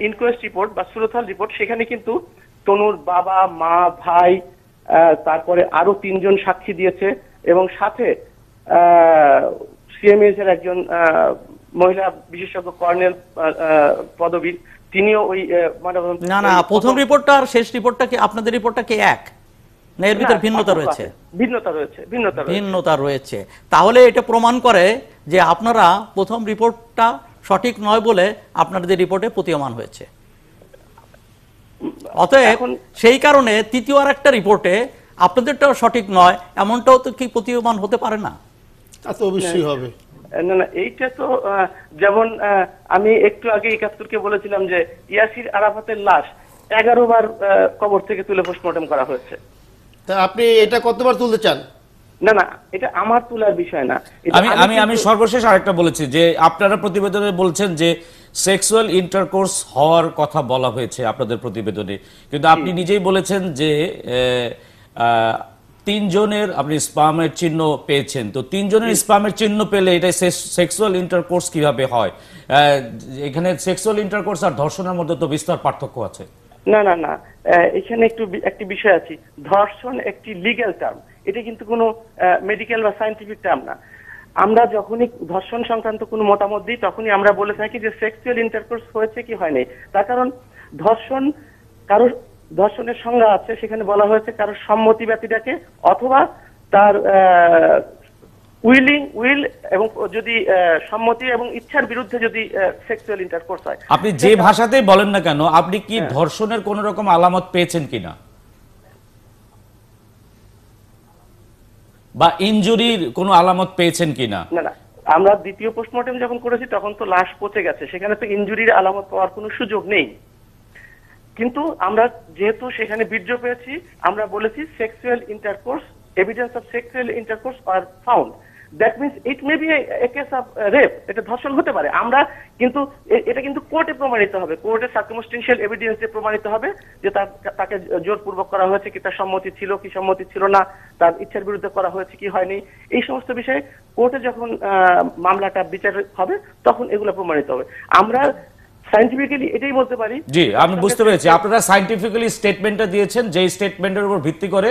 ইনকোয়েস্ট রিপোর্ট বা সুরথাল রিপোর্ট, সেখানে কিন্তু তনুর বাবা, মা, ভাই, তারপরে আরো 3 জন সাক্ষী দিয়েছে, এবং সাথে সিএমএস এর একজন মহিলা বিশেষজ্ঞ কর্নেল পদবীর, তিনিও ওই না না, প্রথম রিপোর্টটা আর শেষ রিপোর্টটা কি আপনাদের রিপোর্টটা কি এক, না এর ভিতর ভিন্নতা রয়েছে? ভিন্নতা রয়েছে। তাহলে এটা প্রমাণ করে যে আপনারা প্রথম রিপোর্টটা সঠিক নয় বলে আপনাদের রিপোর্টে প্রতীয়মান হয়েছে। অতএব সেই কারণে তৃতীয় আর একটা রিপোর্টে আপনাদেরটাও সঠিক নয় এমনটাও তো কি প্রতীয়মান হতে পারে না? তা তো অবশ্যই হবে। না না, এইটা তো যেমন আমি একটু আগে 71কে বলেছিলাম যে ইয়াসির আরাফাতের লাশ 11 বার কবর থেকে তুলে পোস্টমর্টম করা হয়েছে। তা আপনি এটা কতবার তুলতে চান? না না, এটা আমার তোলার বিষয় না। এটা আমি সর্বশেষ আরেকটা বলেছি যে আপনারা প্রতিবেদনে বলছেন যে সেক্সুয়াল ইন্টারকোর্স হওয়ার কথা বলা হয়েছে আপনাদের প্রতিবেদনে, কিন্তু আপনি নিজেই বলেছেন যে 3 জনের আপনি স্পামের চিহ্ন পেয়েছেন। তো 3 জনের স্পামের চিহ্ন পেলে এটা সেক্সুয়াল ইন্টারকোর্স কিভাবে হয়? এখানে সেক্সুয়াল ইন্টারকোর্স আর ধর্ষণের মধ্যে তো বিস্তর পার্থক্য আছে। না না না, এখানে একটি বিষয় আছে। ধর্ষণ একটি লিগ্যাল টার্ম, এটা কিন্তু কোনো মেডিকেল বা সায়েন্টিফিক টার্ম না। আমরা যখনই ধর্ষণ সংক্রান্ত কোনো মতামত দিই তখনই আমরা বলে থাকি যে সেক্সুয়াল ইন্টারকোর্স হয়েছে কি হয়নি। তার কারণ ধর্ষণের সংজ্ঞা আছে, সেখানে বলা হয়েছে কারোর সম্মতি ব্যতিটাকে অথবা তার উইল এবং যদি সম্মতি এবং ইচ্ছার বিরুদ্ধে যদি সেক্সুয়াল ইন্টারকোর্স হয়। আপনি যে ভাষাতেই বলেন না কেন, আপনি কি ধর্ষণের কোন রকম আলামত পেয়েছেন কিনা বা ইনজুরির কোনো আলামত পেয়েছেন কিনা? না না, আমরা দ্বিতীয় পোস্টমর্টেম যখন করেছি তখন তো লাশ পচে গেছে, সেখানে তো ইনজুরির আলামত পাওয়ার কোনো সুযোগ নেই। কিন্তু আমরা যেহেতু সেখানে বীর্য পেয়েছি, আমরা বলেছি sexual intercourse, evidence of sexual intercourse are found. That means it may B A case of rape, এটা ধর্ষণ হতে পারে। আমরা কিন্তু এটা কিন্তু কোর্টে প্রমাণিত হবে, কোর্টে সার্কামস্টেন্সিয়াল এভিডেন্স দিয়ে প্রমাণিত হবে যে তাকে জোরপূর্বক করা হয়েছে কি, তার সম্মতি ছিল কি সম্মতি ছিল না, তার ইচ্ছার বিরুদ্ধে করা হয়েছে কি হয়নি। এই সমস্ত বিষয়ে কোর্টে যখন মামলাটা বিচার হবে তখন এগুলো প্রমাণিত হবে। আমরা সায়েন্টিফিক্যালি এটাই বলতে পারি। জি, আমি বুঝতে পেরেছি। আপনারা সায়েন্টিফিক্যালি স্টেটমেন্টটা দিয়েছেন, যেই স্টেটমেন্টের উপর ভিত্তি করে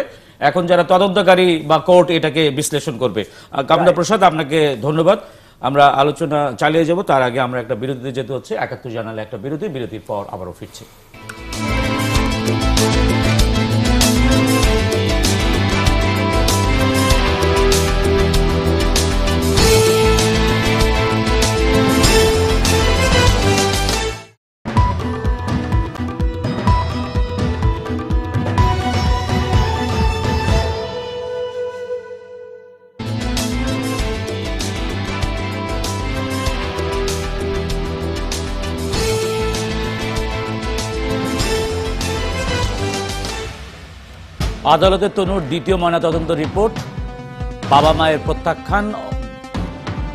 এখন যারা তদন্তকারী বা কোর্ট এটাকে বিশ্লেষণ করবে। কামনা প্রসাদ, আপনাকে ধন্যবাদ। আমরা আলোচনা চালিয়ে যাব, তার আগে আমরা একটা বিরতিতে যেতে হচ্ছে। ৭১ জানালে একটা বিরতির পর আবারও ফিরছি। আদালতে তনুর দ্বিতীয় ময়নাতদন্ত রিপোর্ট, বাবা মায়ের প্রত্যাখ্যান,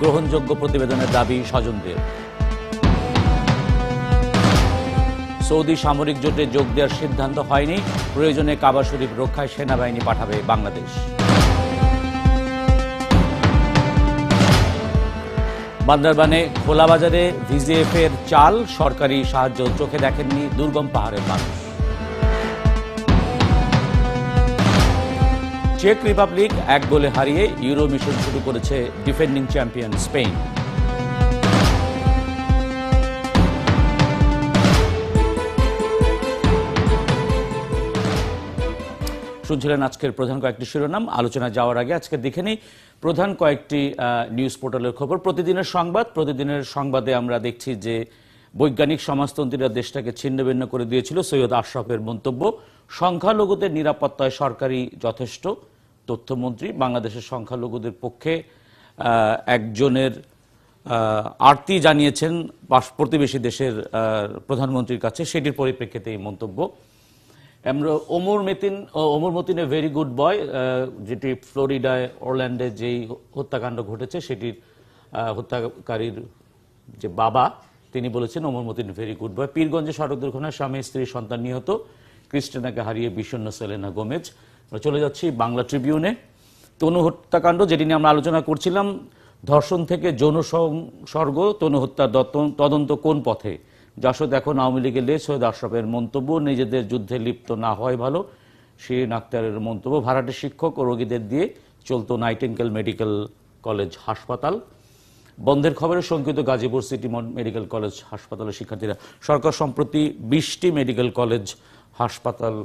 গ্রহণযোগ্য প্রতিবেদনের দাবি স্বজনদের। সৌদি সামরিক জোটে যোগ দেওয়ার সিদ্ধান্ত হয়নি, প্রয়োজনে কাবা শরীফ রক্ষায় সেনাবাহিনী পাঠাবে বাংলাদেশ। বান্দরবানে খোলা বাজারে ভিজিএফ এর চাল, সরকারি সাহায্য চোখে দেখেননি দুর্গম পাহাড়ের মানুষ। চেক রিপাবলিক 1 গোলে হারিয়ে ইউরো মিশন শুরু করেছে ডিফেন্ডিং চ্যাম্পিয়ন স্পেন। শুনছিলেন আজকের প্রধান কয়েকটি শিরোনাম। আলোচনা যাওয়ার আগে আজকে দেখে নিই প্রধান কয়েকটি নিউজ পোর্টালের খবর। প্রতিদিনের সংবাদে আমরা দেখছি যে বৈজ্ঞানিক সমাজতন্ত্রীরা দেশটাকে ছিন্নভিন্ন করে দিয়েছিল, সৈয়দ আশরাফের মন্তব্য। সংখ্যালঘুদের নিরাপত্তায় সরকারই যথেষ্ট, তথ্যমন্ত্রী। বাংলাদেশের সংখ্যালঘুদের পক্ষে একজনের আরতি জানিয়েছেন প্রতিবেশী দেশের প্রধানমন্ত্রীর কাছে, সেটির পরিপ্রেক্ষিতে এই মন্তব্য। ওমর মতিনে ভেরি গুড বয়, যেটি ফ্লোরিডায় অরল্যান্ডে যেই হত্যাকাণ্ড ঘটেছে সেটির হত্যাকারীর যে বাবা তিনি বলেছেন Omar Matin very good boy. পীরগঞ্জে সড়ক দুর্ঘটনায় স্বামী স্ত্রী সন্তান নিহত, ক্রিস্টিনাকে হারিয়ে বিষণ্ণ সেলেনা গোমেজ। চলে যাচ্ছি বাংলা ট্রিবিউনে। তনু হত্যাকাণ্ড, যেটি নিয়ে আমরা আলোচনা করছিলাম, ধর্ষণ থেকে যৌন সংসর্গ, তনু হত্যার তদন্ত কোন পথে? জাসদ এখন আওয়ামী লীগের লেজ, সৈয়দ আশরাফের মন্তব্য। নিজেদের যুদ্ধে লিপ্ত না হয় ভালো, শিরিন আক্তারের মন্তব্য। ভাড়াটে শিক্ষক ও রোগীদের দিয়ে চলত নাইটিঙ্গেল মেডিকেল কলেজ হাসপাতাল। বন্ধের খবরে শঙ্কিত গাজীপুর সিটি মেডিকেল কলেজ হাসপাতালের শিক্ষার্থীরা। সরকার সম্প্রতি 20টি মেডিকেল কলেজ হাসপাতাল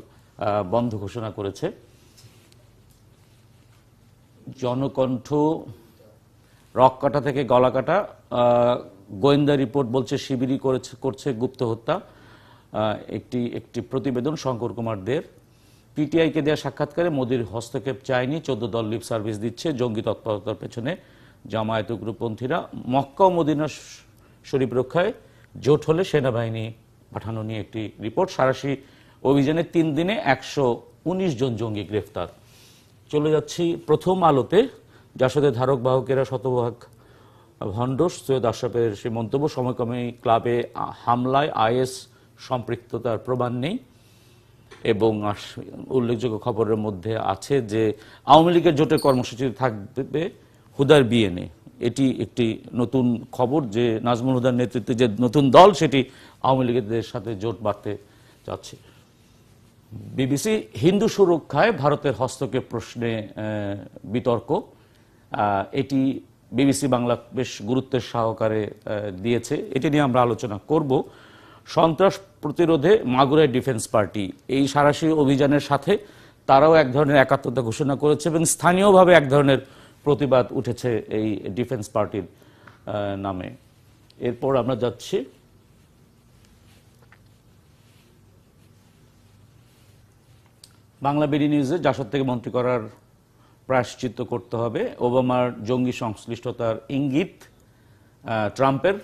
বন্ধ ঘোষণা করেছে। জনকণ্ঠ, রককাটা থেকে গলাকাটা, গোয়েন্দা রিপোর্ট বলছে শিবিরই করছে গুপ্ত হত্যা। একটি প্রতিবেদন শঙ্কর কুমার দের। পিটিআইকে দেওয়া সাক্ষাৎকারে মোদির হস্তক্ষেপ চায়নি, 14 দল লিপ সার্ভিস দিচ্ছে, জঙ্গি তৎপরতার পেছনে জামায়াত উগ্রপন্থীরা। মক্কা ও মদিনা শরীফ রক্ষায় জোট হলে সেনাবাহিনী পাঠানো নিয়ে একটি রিপোর্ট। সারাশি অভিযানে 3 দিনে 119 জন জঙ্গি গ্রেফতার। চলে যাচ্ছি প্রথম আলোতে, জাসদের ধারক বাহকেরা শতভাগ ভণ্ড, সৈয়দ আশরাফের সেই মন্তব্য, সমকামী ক্লাবে হামলায় আইএস সম্পৃক্ততার প্রমাণ নেই। এবং উল্লেখযোগ্য খবরের মধ্যে আছে যে আওয়ামী লীগের জোটের কর্মসূচি থাকবে হুদার বিএনএ। এটি একটি নতুন খবর যে নাজমুল হুদার নেতৃত্বে যে নতুন দল সেটি আওয়ামী লীগের সাথে জোট বাঁধতে যাচ্ছে। বিবিসি, হিন্দু সুরক্ষায় ভারতের হস্তক্ষেপ প্রশ্নে বিতর্ক। এটি বিবিসি বাংলা বেশ গুরুত্বের সহকারে দিয়েছে, এটি নিয়ে আমরা আলোচনা করব। সন্ত্রাস প্রতিরোধে মাগুরায় ডিফেন্স পার্টি, এই সাঁড়াশি অভিযানের সাথে তারাও এক ধরনের একাত্মতা ঘোষণা করেছে এবং স্থানীয়ভাবে এক ধরনের প্রতিবাদ উঠেছে এই ডিফেন্স পার্টির নামে। এরপর আমরা যাচ্ছি বাংলা বিডি নিউজে, জাসদ থেকে মন্ত্রী করার প্রায়শ্চিত্ত করতে হবে, ওবামার জঙ্গি সংশ্লিষ্টতার ইঙ্গিত ট্রাম্পের,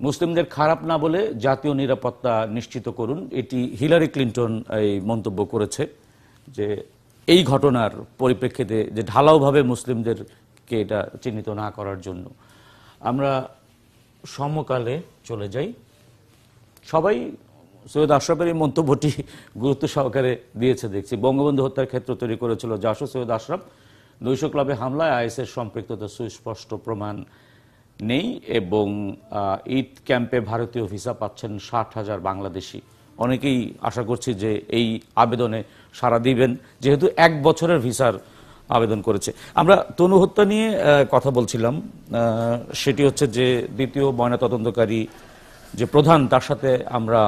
মুসলিমদের খারাপ না বলে জাতীয় নিরাপত্তা নিশ্চিত করুন। এটি হিলারি ক্লিন্টন এই মন্তব্য করেছে যে এই ঘটনার পরিপ্রেক্ষিতে যে ঢালাওভাবে মুসলিমদেরকে এটা চিহ্নিত না করার জন্য। আমরা সমকালে চলে যাই। সবাই সৈয়দ আশরাফের এই মন্তব্যটি গুরুত্ব সহকারে দিয়েছে দেখছি। বঙ্গবন্ধু হত্যার ক্ষেত্র তৈরি করেছিল জাসদ সৈয়দ আশরাফ, 200 ক্লাবে হামলায় আইএসের সম্পৃক্ততা সুস্পষ্ট প্রমাণ নেই এবং ঈদ ক্যাম্পে ভারতীয় ভিসা পাচ্ছেন 60,000 বাংলাদেশি। অনেকেই আশা করছি যে এই আবেদনে সাড়া দিবেন, যেহেতু 1 বছরের ভিসার আবেদন করেছে। আমরা তনু হত্যা নিয়ে কথা বলছিলাম, সেটি হচ্ছে যে দ্বিতীয় ময়নাতদন্তকারী যে প্রধান, তার সাথে আমরা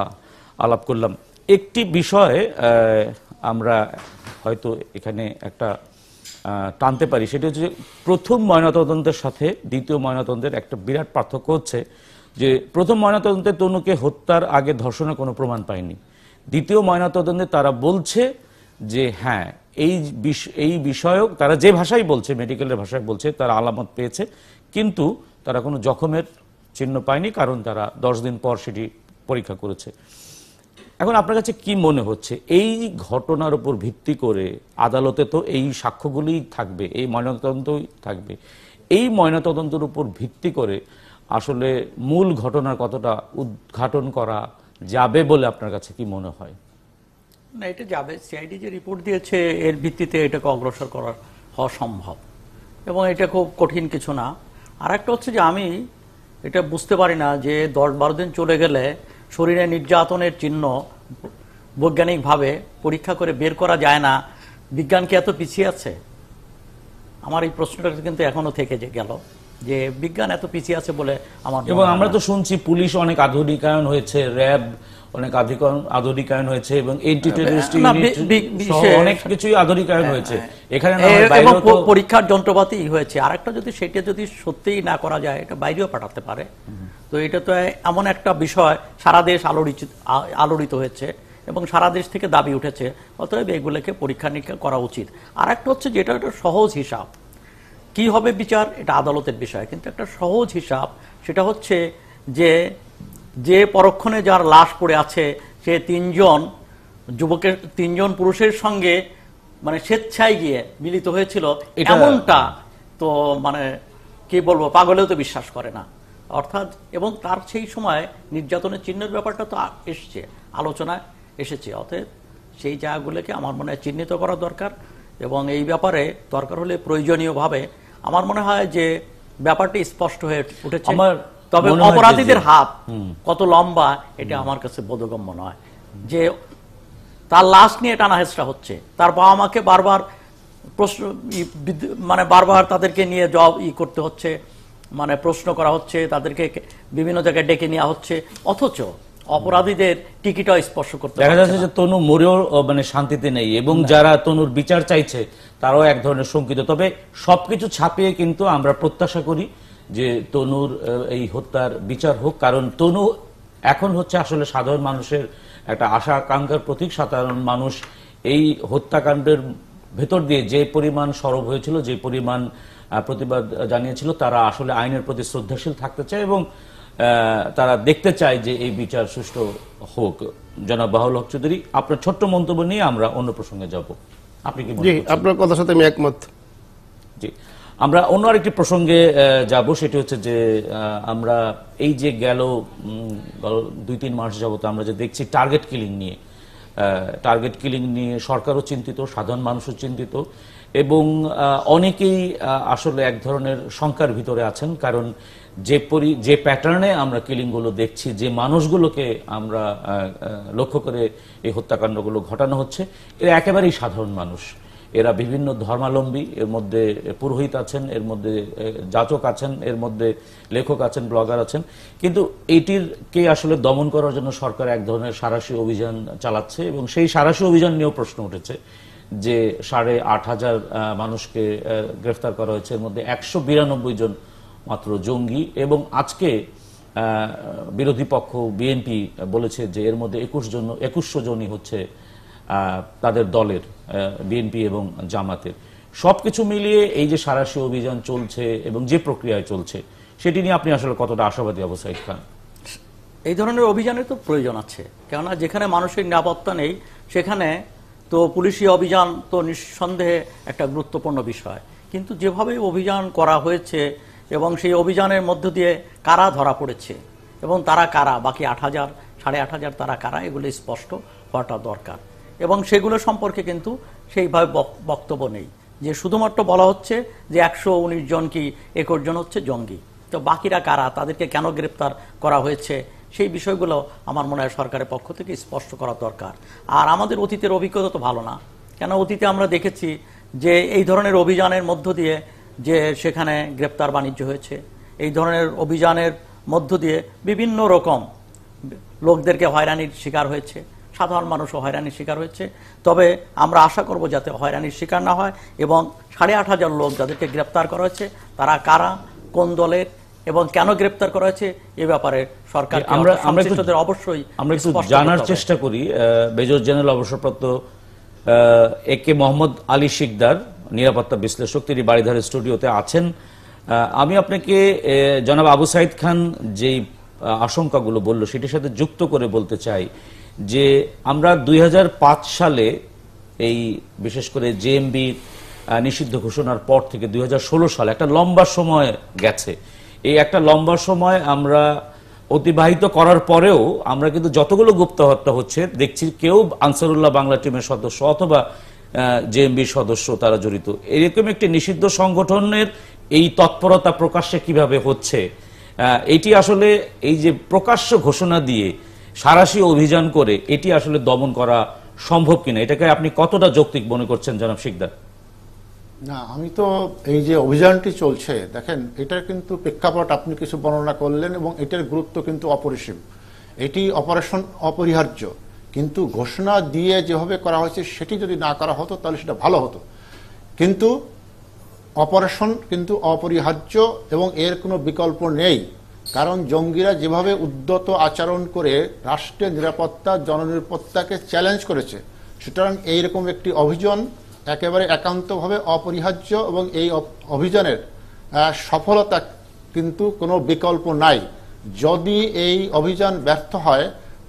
আলাপ করলাম। একটি বিষয়ে আমরা হয়তো এখানে একটা টানতে পারি, সেটি হচ্ছে প্রথম ময়নাতদন্তের সাথে দ্বিতীয় ময়নাতদন্তের একটা বিরাট পার্থক্য হচ্ছে যে প্রথম ময়নাতদন্তে তনুকে হত্যার আগে ধর্ষণের কোনো প্রমাণ পায়নি। দ্বিতীয় ময়নাতদন্তে তারা বলছে যে হ্যাঁ এই বিষয়ক, তারা যে ভাষায় বলছে, মেডিকেলের ভাষায় বলছে, তারা আলামত পেয়েছে, কিন্তু তারা কোনো জখমের চিহ্ন পায়নি, কারণ তারা 10 দিন পর সেটি পরীক্ষা করেছে। এখন আপনার কাছে কি মনে হচ্ছে এই ঘটনার উপর ভিত্তি করে আদালতে তো এই সাক্ষ্যগুলিই থাকবে, এই ময়নাতদন্তই থাকবে, এই ময়নাতদন্তের উপর ভিত্তি করে আসলে মূল ঘটনার কতটা উদ্ঘাটন করা যাবে বলে আপনার কাছে কি মনে হয়? না, এটা যাবে। সিআইডি যে রিপোর্ট দিয়েছে এর ভিত্তিতে এটাকে অগ্রসর হওয়া সম্ভব এবং এটা খুব কঠিন কিছু না। আর একটা হচ্ছে যে আমি এটা বুঝতে পারি না যে 10-12 দিন চলে গেলে শরীরে নির্যাতনের চিহ্ন বৈজ্ঞানিকভাবে পরীক্ষা করে বের করা যায় না। বিজ্ঞান কি এত পিছিয়ে আছে? আমার এই প্রশ্নটা কিন্তু এখনো থেকে গেল যে বিজ্ঞান এত পিছিয়ে আছে বলে আমার। এবং আমরা তো শুনছি পুলিশ অনেক আধুনিকায়ন হয়েছে, র্যাব অনেক আধুনিকায়ন হয়েছে এবং অ্যান্টি টেররিস্ট ইউনিট অনেক কিছুই আধুনিকায়ন হয়েছে এখানে, এবং পরীক্ষার যন্ত্রপাতি হয়েছে। আরেকটা যদি সেটা যদি সত্যিই না করা যায়, এটা বাইরেও পাঠাতে পারে। তো এটা তো এমন একটা বিষয়, সারা দেশ আলোড়িত হয়েছে এবং সারা দেশ থেকে দাবি উঠেছে, অতএব এগুলোকে পরীক্ষা নিরীক্ষা করা উচিত। আর একটা হচ্ছে যেটা একটা সহজ হিসাব, কি হবে বিচার এটা আদালতের বিষয়, কিন্তু একটা সহজ হিসাব সেটা হচ্ছে যে পরক্ষণে যার লাশ পড়ে আছে সে 3জন পুরুষের সঙ্গে মানে স্বেচ্ছায় গিয়ে মিলিত হয়েছিল, এমনটা তো মানে কি বলবো, পাগলেও তো বিশ্বাস করে না। অর্থাৎ এবং তার সেই সময় নির্যাতনের চিহ্নের ব্যাপারটা তো এসছে, আলোচনায় এসেছে। অতএব সেই জায়গাগুলোকে আমার মনে হয় চিহ্নিত করা দরকার এবং এই ব্যাপারে দরকার হলে প্রয়োজনীয়ভাবে আমার মনে হয় যে ব্যাপারটি স্পষ্ট হয়ে উঠেছে। তবে অপরাধীদের হাত কত লম্বা এটা আমার কাছে বোধগম্য নয়। যে তার লাশ নিয়ে টানা হেঁচড়া হচ্ছে, তার বাবা মাকে বারবার প্রশ্ন মানে বারবার তাদেরকে নিয়ে করতে হচ্ছে, মানে প্রশ্ন করা হচ্ছে, তাদেরকে বিভিন্ন জায়গায় ডেকে নেওয়া হচ্ছে, অথচ অপরাধীদের টিকিটও স্পর্শ করতে দেখা যাচ্ছে যে তনু মরেও মানে শান্তিতে নেই এবং যারা তনুর বিচার চাইছে তারাও এক ধরনের শঙ্কিত। তবে সবকিছু ছাপিয়ে কিন্তু আমরা প্রত্যাশা করি যে তনুর এই হত্যার বিচার হোক, কারণ তনু এখন হচ্ছে আসলে সাধারণ মানুষের একটা আশা আকাঙ্ক্ষার প্রতীক। সাধারণ মানুষ এই হত্যাকাণ্ডের ভেতর দিয়ে যে পরিমাণ সরব হয়েছিল, যে পরিমাণ প্রতিবাদ জানিয়েছিল, তারা আসলে আইনের প্রতি শ্রদ্ধাশীল থাকতে চায় এবং তারা দেখতে চায় যে এই বিচার সুষ্ঠু হোক। জনাব বাহাউল হক চৌধুরী, আপনার ছোট্ট মন্তব্য নিয়ে আমরা অন্য প্রসঙ্গে যাব। আপনি কি মনে জি, করছেন? আপনার কথার সাথে আমি একমত। জি, আমরা অন্য আরেকটি প্রসঙ্গে যাব, সেটি হচ্ছে যে আমরা এই যে গেল 2-3 মাস যাবত আমরা যে দেখছি টার্গেট কিলিং নিয়ে সরকারও চিন্তিত, সাধারণ মানুষও চিন্তিত, এবং অনেকেই আসলে এক ধরনের শঙ্কার ভিতরে আছেন, কারণ যে প্যাটার্নে আমরা কিলিংগুলো দেখছি, যে মানুষগুলোকে আমরা লক্ষ্য করে এই হত্যাকাণ্ডগুলো ঘটানো হচ্ছে, এরা একেবারেই সাধারণ মানুষ। এরা বিভিন্ন ধর্মাবলম্বী, এর মধ্যে পুরোহিত আছেন, এর মধ্যে যাচক আছেন, এর মধ্যে লেখক আছেন, ব্লগার আছেন, কিন্তু এটিরকে আসলে দমন করার জন্য সরকার এক ধরনের সাঁড়াশি অভিযান চালাচ্ছে, এবং সেই সাঁড়াশি অভিযান নিয়েও প্রশ্ন উঠেছে যে 8,500 মানুষকে গ্রেফতার করা হয়েছে, এর মধ্যে 192 জন মাত্র জঙ্গি, এবং আজকে বিরোধী পক্ষ বিএনপি বলেছে যে এর মধ্যে 2100 জনই হচ্ছে তাদের দলের, বিএনপি এবং জামাতের। সবকিছু মিলিয়ে এই যে সাঁড়াশি অভিযান চলছে এবং যে প্রক্রিয়ায় চলছে, সেটি নিয়ে আপনি আসলে কতটা আশাবাদী আবু সাঈদ খান? এই ধরনের অভিযানের তো প্রয়োজন আছে, কেননা যেখানে মানুষের নিরাপত্তা নেই সেখানে তো পুলিশি অভিযান তো নিঃসন্দেহে একটা গুরুত্বপূর্ণ বিষয়। কিন্তু যেভাবে অভিযান করা হয়েছে এবং সেই অভিযানের মধ্য দিয়ে কারা ধরা পড়েছে এবং তারা কারা, বাকি 8,000 8,500 তারা কারা, এগুলো স্পষ্ট হওয়াটা দরকার। এবং সেগুলো সম্পর্কে কিন্তু সেইভাবে বক্তব্য নেই, যে শুধুমাত্র বলা হচ্ছে যে 119 জন কি 21 জন হচ্ছে জঙ্গি, তো বাকিরা কারা, তাদেরকে কেন গ্রেপ্তার করা হয়েছে, সেই বিষয়গুলো আমার মনে হয় সরকারের পক্ষ থেকে স্পষ্ট করা দরকার। আর আমাদের অতীতের অভিজ্ঞতা তো ভালো না, কেন অতীতে আমরা দেখেছি যে এই ধরনের অভিযানের মধ্য দিয়ে যে সেখানে গ্রেপ্তার বাণিজ্য হয়েছে, এই ধরনের অভিযানের মধ্য দিয়ে বিভিন্ন রকম লোকদেরকে হয়রানির শিকার হয়েছে, সাধারণ মানুষও হয়রানির শিকার হয়েছে। তবে আমরা আশা করব যাতে হয়রানির শিকার না হয়, এবং 8,500 লোক যাদেরকে গ্রেপ্তার করা হয়েছে তারা কারা, কোন দলের এবং কেন গ্রেপ্তার করা হয়েছে এ ব্যাপারে সরকার অবশ্যই আমরা একটু জানার চেষ্টা করি। মেজর জেনারেল অবসরপ্রাপ্ত একে মোহাম্মদ আলী শিকদার, নিরাপত্তা বিশ্লেষক, তিনি বাড়িধারা স্টুডিওতে আছেন। আমি আপনাকে জনাব আবু সাঈদ খান যেই আশঙ্কাগুলো বলল সেটির সাথে যুক্ত করে বলতে চাই যে আমরা 2005 সালে এই বিশেষ করে জেএমবি নিষিদ্ধ ঘোষণার পর থেকে 2016 সালে একটা লম্বা সময় গেছে। এই একটা লম্বা সময় আমরা অতিবাহিত করার পরেও আমরা কিন্তু যতগুলো গুপ্ত হত্যা হচ্ছে দেখছি কেউ আনসারুল্লাহ বাংলা টিমের সদস্য অথবা জেএমবির সদস্য তারা জড়িত। এরকম একটি নিষিদ্ধ সংগঠনের এই তৎপরতা প্রকাশ্যে কিভাবে হচ্ছে, এটি আসলে এই যে প্রকাশ্য ঘোষণা দিয়ে সাঁড়াশি অভিযান করে এটি আসলে দমন করা সম্ভব কিনা, এটাকে আপনি কতটা যৌক্তিক মনে করছেন জনাব শিকদার? না, আমি তো এই যে অভিযানটি চলছে, দেখেন এটার কিন্তু প্রেক্ষাপট আপনি কিছু বর্ণনা করলেন এবং এটার গুরুত্ব কিন্তু অপরিসীম। এটি অপারেশন অপরিহার্য, কিন্তু ঘোষণা দিয়ে যেভাবে করা হয়েছে সেটি যদি না করা হতো তাহলে সেটা ভালো হতো। কিন্তু অপারেশন কিন্তু অপরিহার্য এবং এর কোনো বিকল্প নেই, কারণ জঙ্গিরা যেভাবে উদ্যত আচরণ করে রাষ্ট্রের নিরাপত্তা, জননিরাপত্তাকে চ্যালেঞ্জ করেছে, সুতরাং এইরকম একটি অভিযান একেবারে একান্তভাবে অপরিহার্য এবং এই অভিযানের সফলতা কিন্তু কোনো বিকল্প নাই। যদি এই অভিযান ব্যর্থ হয়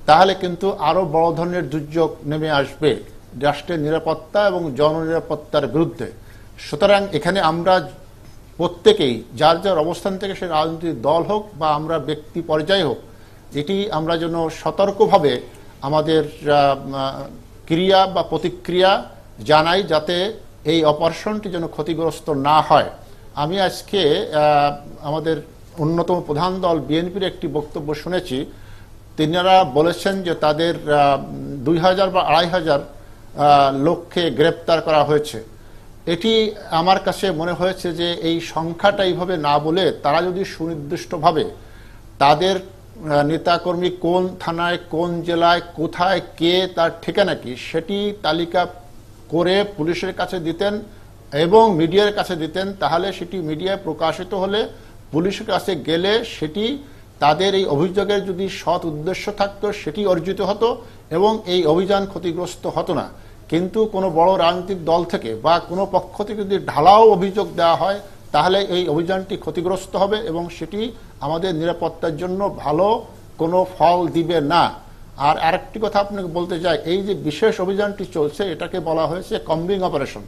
তাহলে কিন্তু আরো বড় ধরনের দুর্যোগ নেমে আসবে রাষ্ট্রের নিরাপত্তা এবং জননিরাপত্তার বিরুদ্ধে। সুতরাং এখানে আমরা প্রত্যেকেই যার যার অবস্থান থেকে সে রাজনৈতিক দল হোক বা আমরা ব্যক্তি পর্যায়ে হোক, এটি আমরা যেন সতর্কভাবে আমাদের ক্রিয়া বা প্রতিক্রিয়া জানাই যাতে এই অপারেশনটি যেন ক্ষতিগ্রস্ত না হয়। আমি আজকে আমাদের অন্যতম প্রধান দল বিএনপির একটি বক্তব্য শুনেছি, তিনারা বলেছেন যে তাদের 2,000 বা 2,500 লোককে গ্রেপ্তার করা হয়েছে। এটি আমার কাছে মনে হয়েছে যে এই সংখ্যাটা এইভাবে না বলে তারা যদি সুনির্দিষ্টভাবে তাদের নেতাকর্মী কোন থানায়, কোন জেলায়, কোথায়, কে, তার ঠিকানা কি, সেটি তালিকা করে পুলিশের কাছে দিতেন এবং মিডিয়ার কাছে দিতেন, তাহলে সেটি মিডিয়ায় প্রকাশিত হলে পুলিশের কাছে গেলে সেটি তাদের এই অভিযোগের যদি সৎ উদ্দেশ্য থাকতো সেটি অর্জিত হতো এবং এই অভিযান ক্ষতিগ্রস্ত হতো না। কিন্তু কোনো বড় রাজনৈতিক দল থেকে বা কোনো পক্ষ থেকে যদি ঢালাও অভিযোগ দেওয়া হয় তাহলে এই অভিযানটি ক্ষতিগ্রস্ত হবে এবং সেটি আমাদের নিরাপত্তার জন্য ভালো কোনো ফল দিবে না। আর আরেকটি কথা আপনাকে বলতে চাই, এই যে বিশেষ অভিযানটি চলছে এটাকে বলা হয়েছে কম্বিং অপারেশন,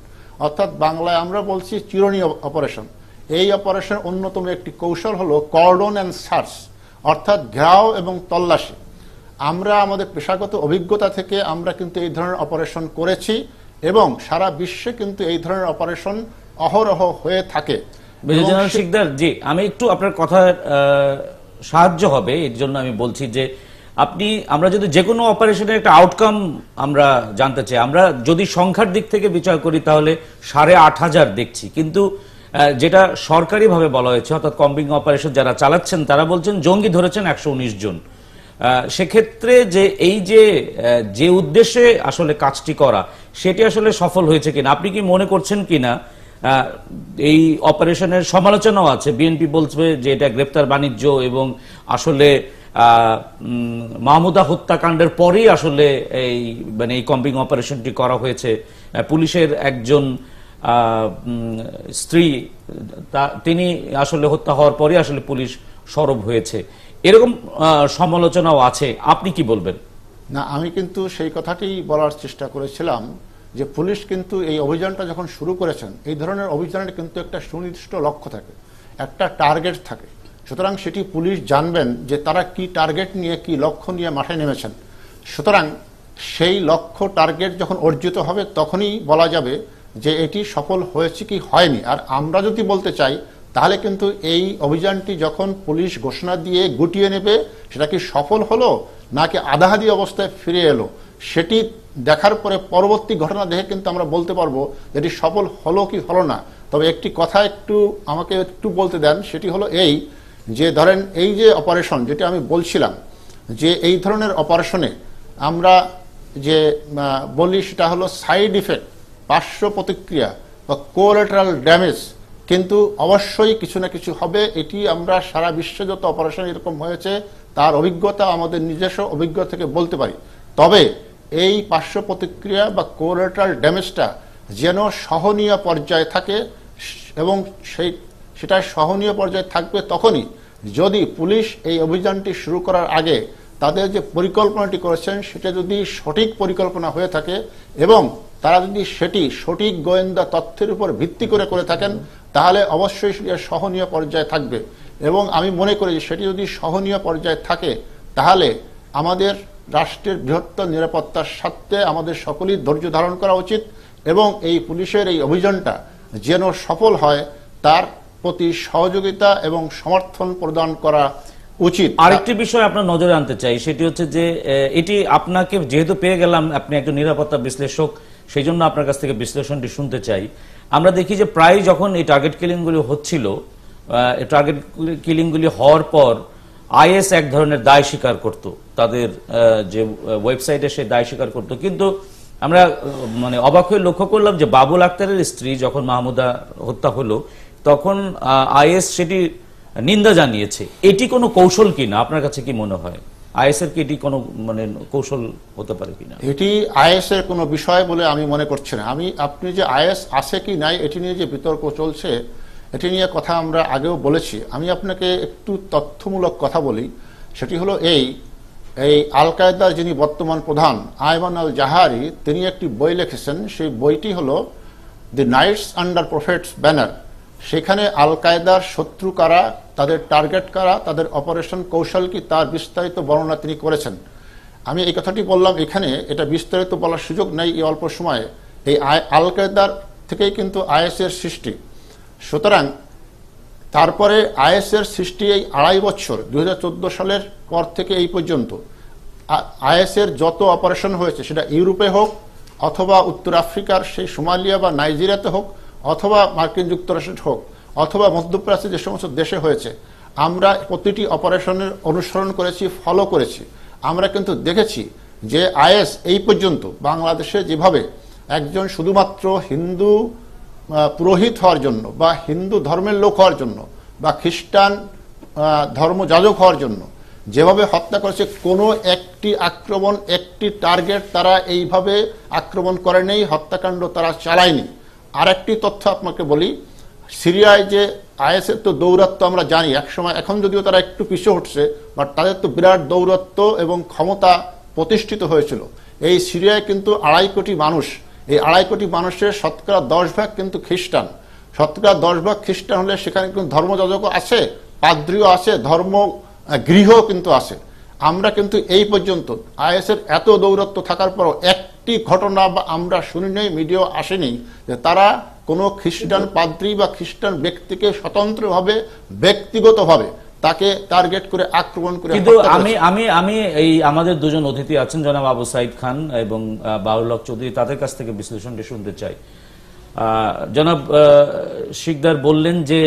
অর্থাৎ বাংলায় আমরা বলছি চিরুনি অপারেশন। এই অপারেশন অন্যতম একটি কৌশল হলো কর্ডন অ্যান্ড সার্চ, অর্থাৎ ঘেরাও এবং তল্লাশি। আমরা আমাদের পেশাগত অভিজ্ঞতা থেকে আমরা কিন্তু এই ধরনের অপারেশন করেছি এবং সারা বিশ্বে কিন্তু এই ধরনের অপারেশন অহরহ হয়ে থাকে। মেজর জেনারেল শিকদার জি, আমি একটু আপনার কথা সাহায্য হবে এর জন্য আমি বলছি যে আমরা যদি যে কোনো অপারেশনের একটা আউটকাম আমরা জানতে চাই, আমরা যদি সংখ্যার দিক থেকে বিচার করি তাহলে 8,500 দেখছি, কিন্তু যেটা সরকারিভাবে বলা হয়েছে অর্থাৎ কম্বিং অপারেশন যারা চালাচ্ছেন তারা বলছেন জঙ্গি ধরেছেন 119 জন। সেক্ষেত্রে যে এই যে উদ্দেশ্যে আসলে কাজটি করা সেটি আসলে সফল হয়েছে কিনা, আপনি কি মনে করছেন কিনা এই অপারেশনের সমালোচনাও আছে? বিএনপি বলছে যে এটা গ্রেপ্তার বাণিজ্য এবং আসলে মাহমুদা হত্যাকাণ্ডের পরেই আসলে এই কম্বিং অপারেশনটি করা হয়েছে। পুলিশের একজন স্ত্রী তিনি আসলে হত্যা হওয়ার পরে আসলে পুলিশ সরব হয়েছে, এরকম সমালোচনাও আছে। আপনি কি বলবেন? না, আমি কিন্তু সেই কথাটি বলার চেষ্টা করেছিলাম যে পুলিশ কিন্তু এই অভিযানটা যখন শুরু করেছেন, এই ধরনের অভিযানের কিন্তু একটা সুনির্দিষ্ট লক্ষ্য থাকে, একটা টার্গেট থাকে। সুতরাং সেটি পুলিশ জানবেন যে তারা কি টার্গেট নিয়ে কি লক্ষ্য নিয়ে মাঠে নেমেছেন। সুতরাং সেই লক্ষ্য টার্গেট যখন অর্জিত হবে তখনই বলা যাবে যে এটি সফল হয়েছে কি হয়নি। আর আমরা যদি বলতে চাই তাহলে কিন্তু এই অভিযানটি যখন পুলিশ ঘোষণা দিয়ে গুটিয়ে নেবে সেটা কি সফল হলো নাকি আধাহাদি অবস্থায় ফিরে এলো, সেটি দেখার পরে পরবর্তী ঘটনা দেখে কিন্তু আমরা বলতে পারবো যে এটি সফল হলো কি হলো না। তবে একটি কথা আমাকে একটু বলতে দেন, সেটি হলো এই যে ধরেন এই যে অপারেশন যেটা আমি বলছিলাম, যে এই ধরনের অপারেশনে আমরা যে বলি সেটা হলো সাইড ইফেক্ট, পার্শ্ব প্রতিক্রিয়া বা কোলাটারাল ড্যামেজ কিন্তু অবশ্যই কিছু না কিছু হবে। এটি আমরা সারা বিশ্বে যত অপারেশন এরকম হয়েছে তার অভিজ্ঞতা, আমাদের নিজস্ব অভিজ্ঞতা থেকে বলতে পারি। তবে এই পার্শ্ব প্রতিক্রিয়া বা কোলাটারাল ড্যামেজটা যেন সহনীয় পর্যায়ে থাকে এবং সেটা সহনীয় পর্যায়ে থাকবে তখনই যদি পুলিশ এই অভিযানটি শুরু করার আগে তাদের যে পরিকল্পনাটি করেছেন সেটা যদি সঠিক পরিকল্পনা হয়ে থাকে এবং তারা যদি সেটি সঠিক গোয়েন্দা তথ্যের উপর ভিত্তি করে থাকেন তাহলে অবশ্যই সেটা সহনীয় পর্যায়ে থাকবে। এবং আমি মনে করি যে সেটি যদি সহনীয় পর্যায়ে থাকে তাহলে আমাদের রাষ্ট্রের বৃহত্তর নিরাপত্তার স্বার্থে আমাদের সকলেই ধৈর্য ধারণ করা উচিত এবং এই পুলিশের এই অভিযানটা যেন সফল হয় তার প্রতি সহযোগিতা এবং সমর্থন প্রদান করা উচিত। আরেকটি বিষয় আপনার নজরে আনতে চাই, সেটি হচ্ছে যে এটি আপনাকে যেহেতু পেয়ে গেলাম, আপনি একজন নিরাপত্তা বিশ্লেষক, সেই জন্য আপনার কাছ থেকে বিশ্লেষণটি শুনতে চাই। আমরা দেখি যে প্রায় যখন এই টার্গেট কিলিংগুলি হচ্ছিল, টার্গেট কিলিংগুলি হওয়ার পর আইএস এক ধরনের দায় স্বীকার করত, তাদের যে ওয়েবসাইটে সে দায় স্বীকার করত। কিন্তু আমরা অবাক হয়ে লক্ষ্য করলাম যে বাবুল আক্তারের স্ত্রী যখন মাহমুদা হত্যা হলো তখন আইএস সেটি নিন্দা জানিয়েছে। এটি কোনো কৌশল কিনা, আপনার কাছে কি মনে হয়? আইএসের কি এটি কোনো কৌশল হতে পারে কিনা? এটি আইএসের কোনো বিষয় বলে আমি মনে করছি না। আপনি যে আইএস আছে কি নাই এটি নিয়ে যে বিতর্ক চলছে এটি নিয়ে কথা আমরা আগেও বলেছি। আমি আপনাকে একটু তথ্যমূলক কথা বলি, সেটি হলো এই আল কায়দার যিনি বর্তমান প্রধান আয়মান আল জাহারি, তিনি একটি বই লিখেছেন। সেই বইটি হলো দি নাইটস আন্ডার প্রফেটস ব্যানার। সেখানে আল কায়দার শত্রু কারা, তাদের টার্গেট কারা, তাদের অপারেশন কৌশল কি, তার বিস্তারিত বর্ণনা তিনি করেছেন। আমি এই কথাটি বললাম এখানে, এটা বিস্তারিত বলার সুযোগ নেই এই অল্প সময়ে। এই আল কায়দার থেকেই কিন্তু আইএসের সৃষ্টি। সুতরাং তারপরে আইএসের সৃষ্টি এই 2.5 বছর 2014 সালের পর থেকে এই পর্যন্ত আইএসের যত অপারেশন হয়েছে সেটা ইউরোপে হোক অথবা উত্তর আফ্রিকার সেই সোমালিয়া বা নাইজেরিয়াতে হোক অথবা মার্কিন যুক্তরাষ্ট্রে হোক অথবা মধ্যপ্রাচ্যে যে সমস্ত দেশে হয়েছে, আমরা প্রতিটি অপারেশনের অনুসরণ করেছি, ফলো করেছি। আমরা কিন্তু দেখেছি যে আইএস এই পর্যন্ত বাংলাদেশে যেভাবে একজন শুধুমাত্র হিন্দু পুরোহিত হওয়ার জন্য বা হিন্দু ধর্মের লোক হওয়ার জন্য বা খ্রিস্টান ধর্মযাজক হওয়ার জন্য যেভাবে হত্যা করেছে, কোনো একটি আক্রমণ, একটি টার্গেট তারা এইভাবে আক্রমণ করে নেই, হত্যাকাণ্ড তারা চালায়নি। আর একটি তথ্য আপনাকে বলি, সিরিয়ায় যে আইএসের তো দৌরাত্ম আমরা জানি একসময়, এখন যদিও তারা একটু পিছু হটছে, বাট তাদের তো বিরাট দৌরাত্ম এবং ক্ষমতা প্রতিষ্ঠিত হয়েছিল। এই সিরিয়ায় কিন্তু 2.5 কোটি মানুষ, এই 2.5 কোটি মানুষের শতকরা 10 ভাগ কিন্তু খ্রিস্টান। শতকরা 10 ভাগ খ্রিস্টান হলে সেখানে কিন্তু ধর্মযাজকও আছে, পাদ্রীও আছে, ধর্ম গৃহ কিন্তু আছে। আমরা কিন্তু এই পর্যন্ত আইএসের এত দৌরত্ব থাকার পরও একটি ঘটনা বা আমরা শুনি নাই, মিডিয়া আসেনি যে তারা কোনো খ্রিস্টান পাদ্রী বা খ্রিস্টান ব্যক্তিকে স্বতন্ত্রভাবে ব্যক্তিগতভাবে তাকে টার্গেট করে আক্রমণ করে। কিন্তু আমি এই আমাদের দুজন অতিথি আছেন, জনাব আবু সাইদ খান এবং বাউল হক চৌধুরী, তাদের কাছ থেকে বিশ্লেষণটি শুনতে চাই। জনাব শিকদার বললেন যে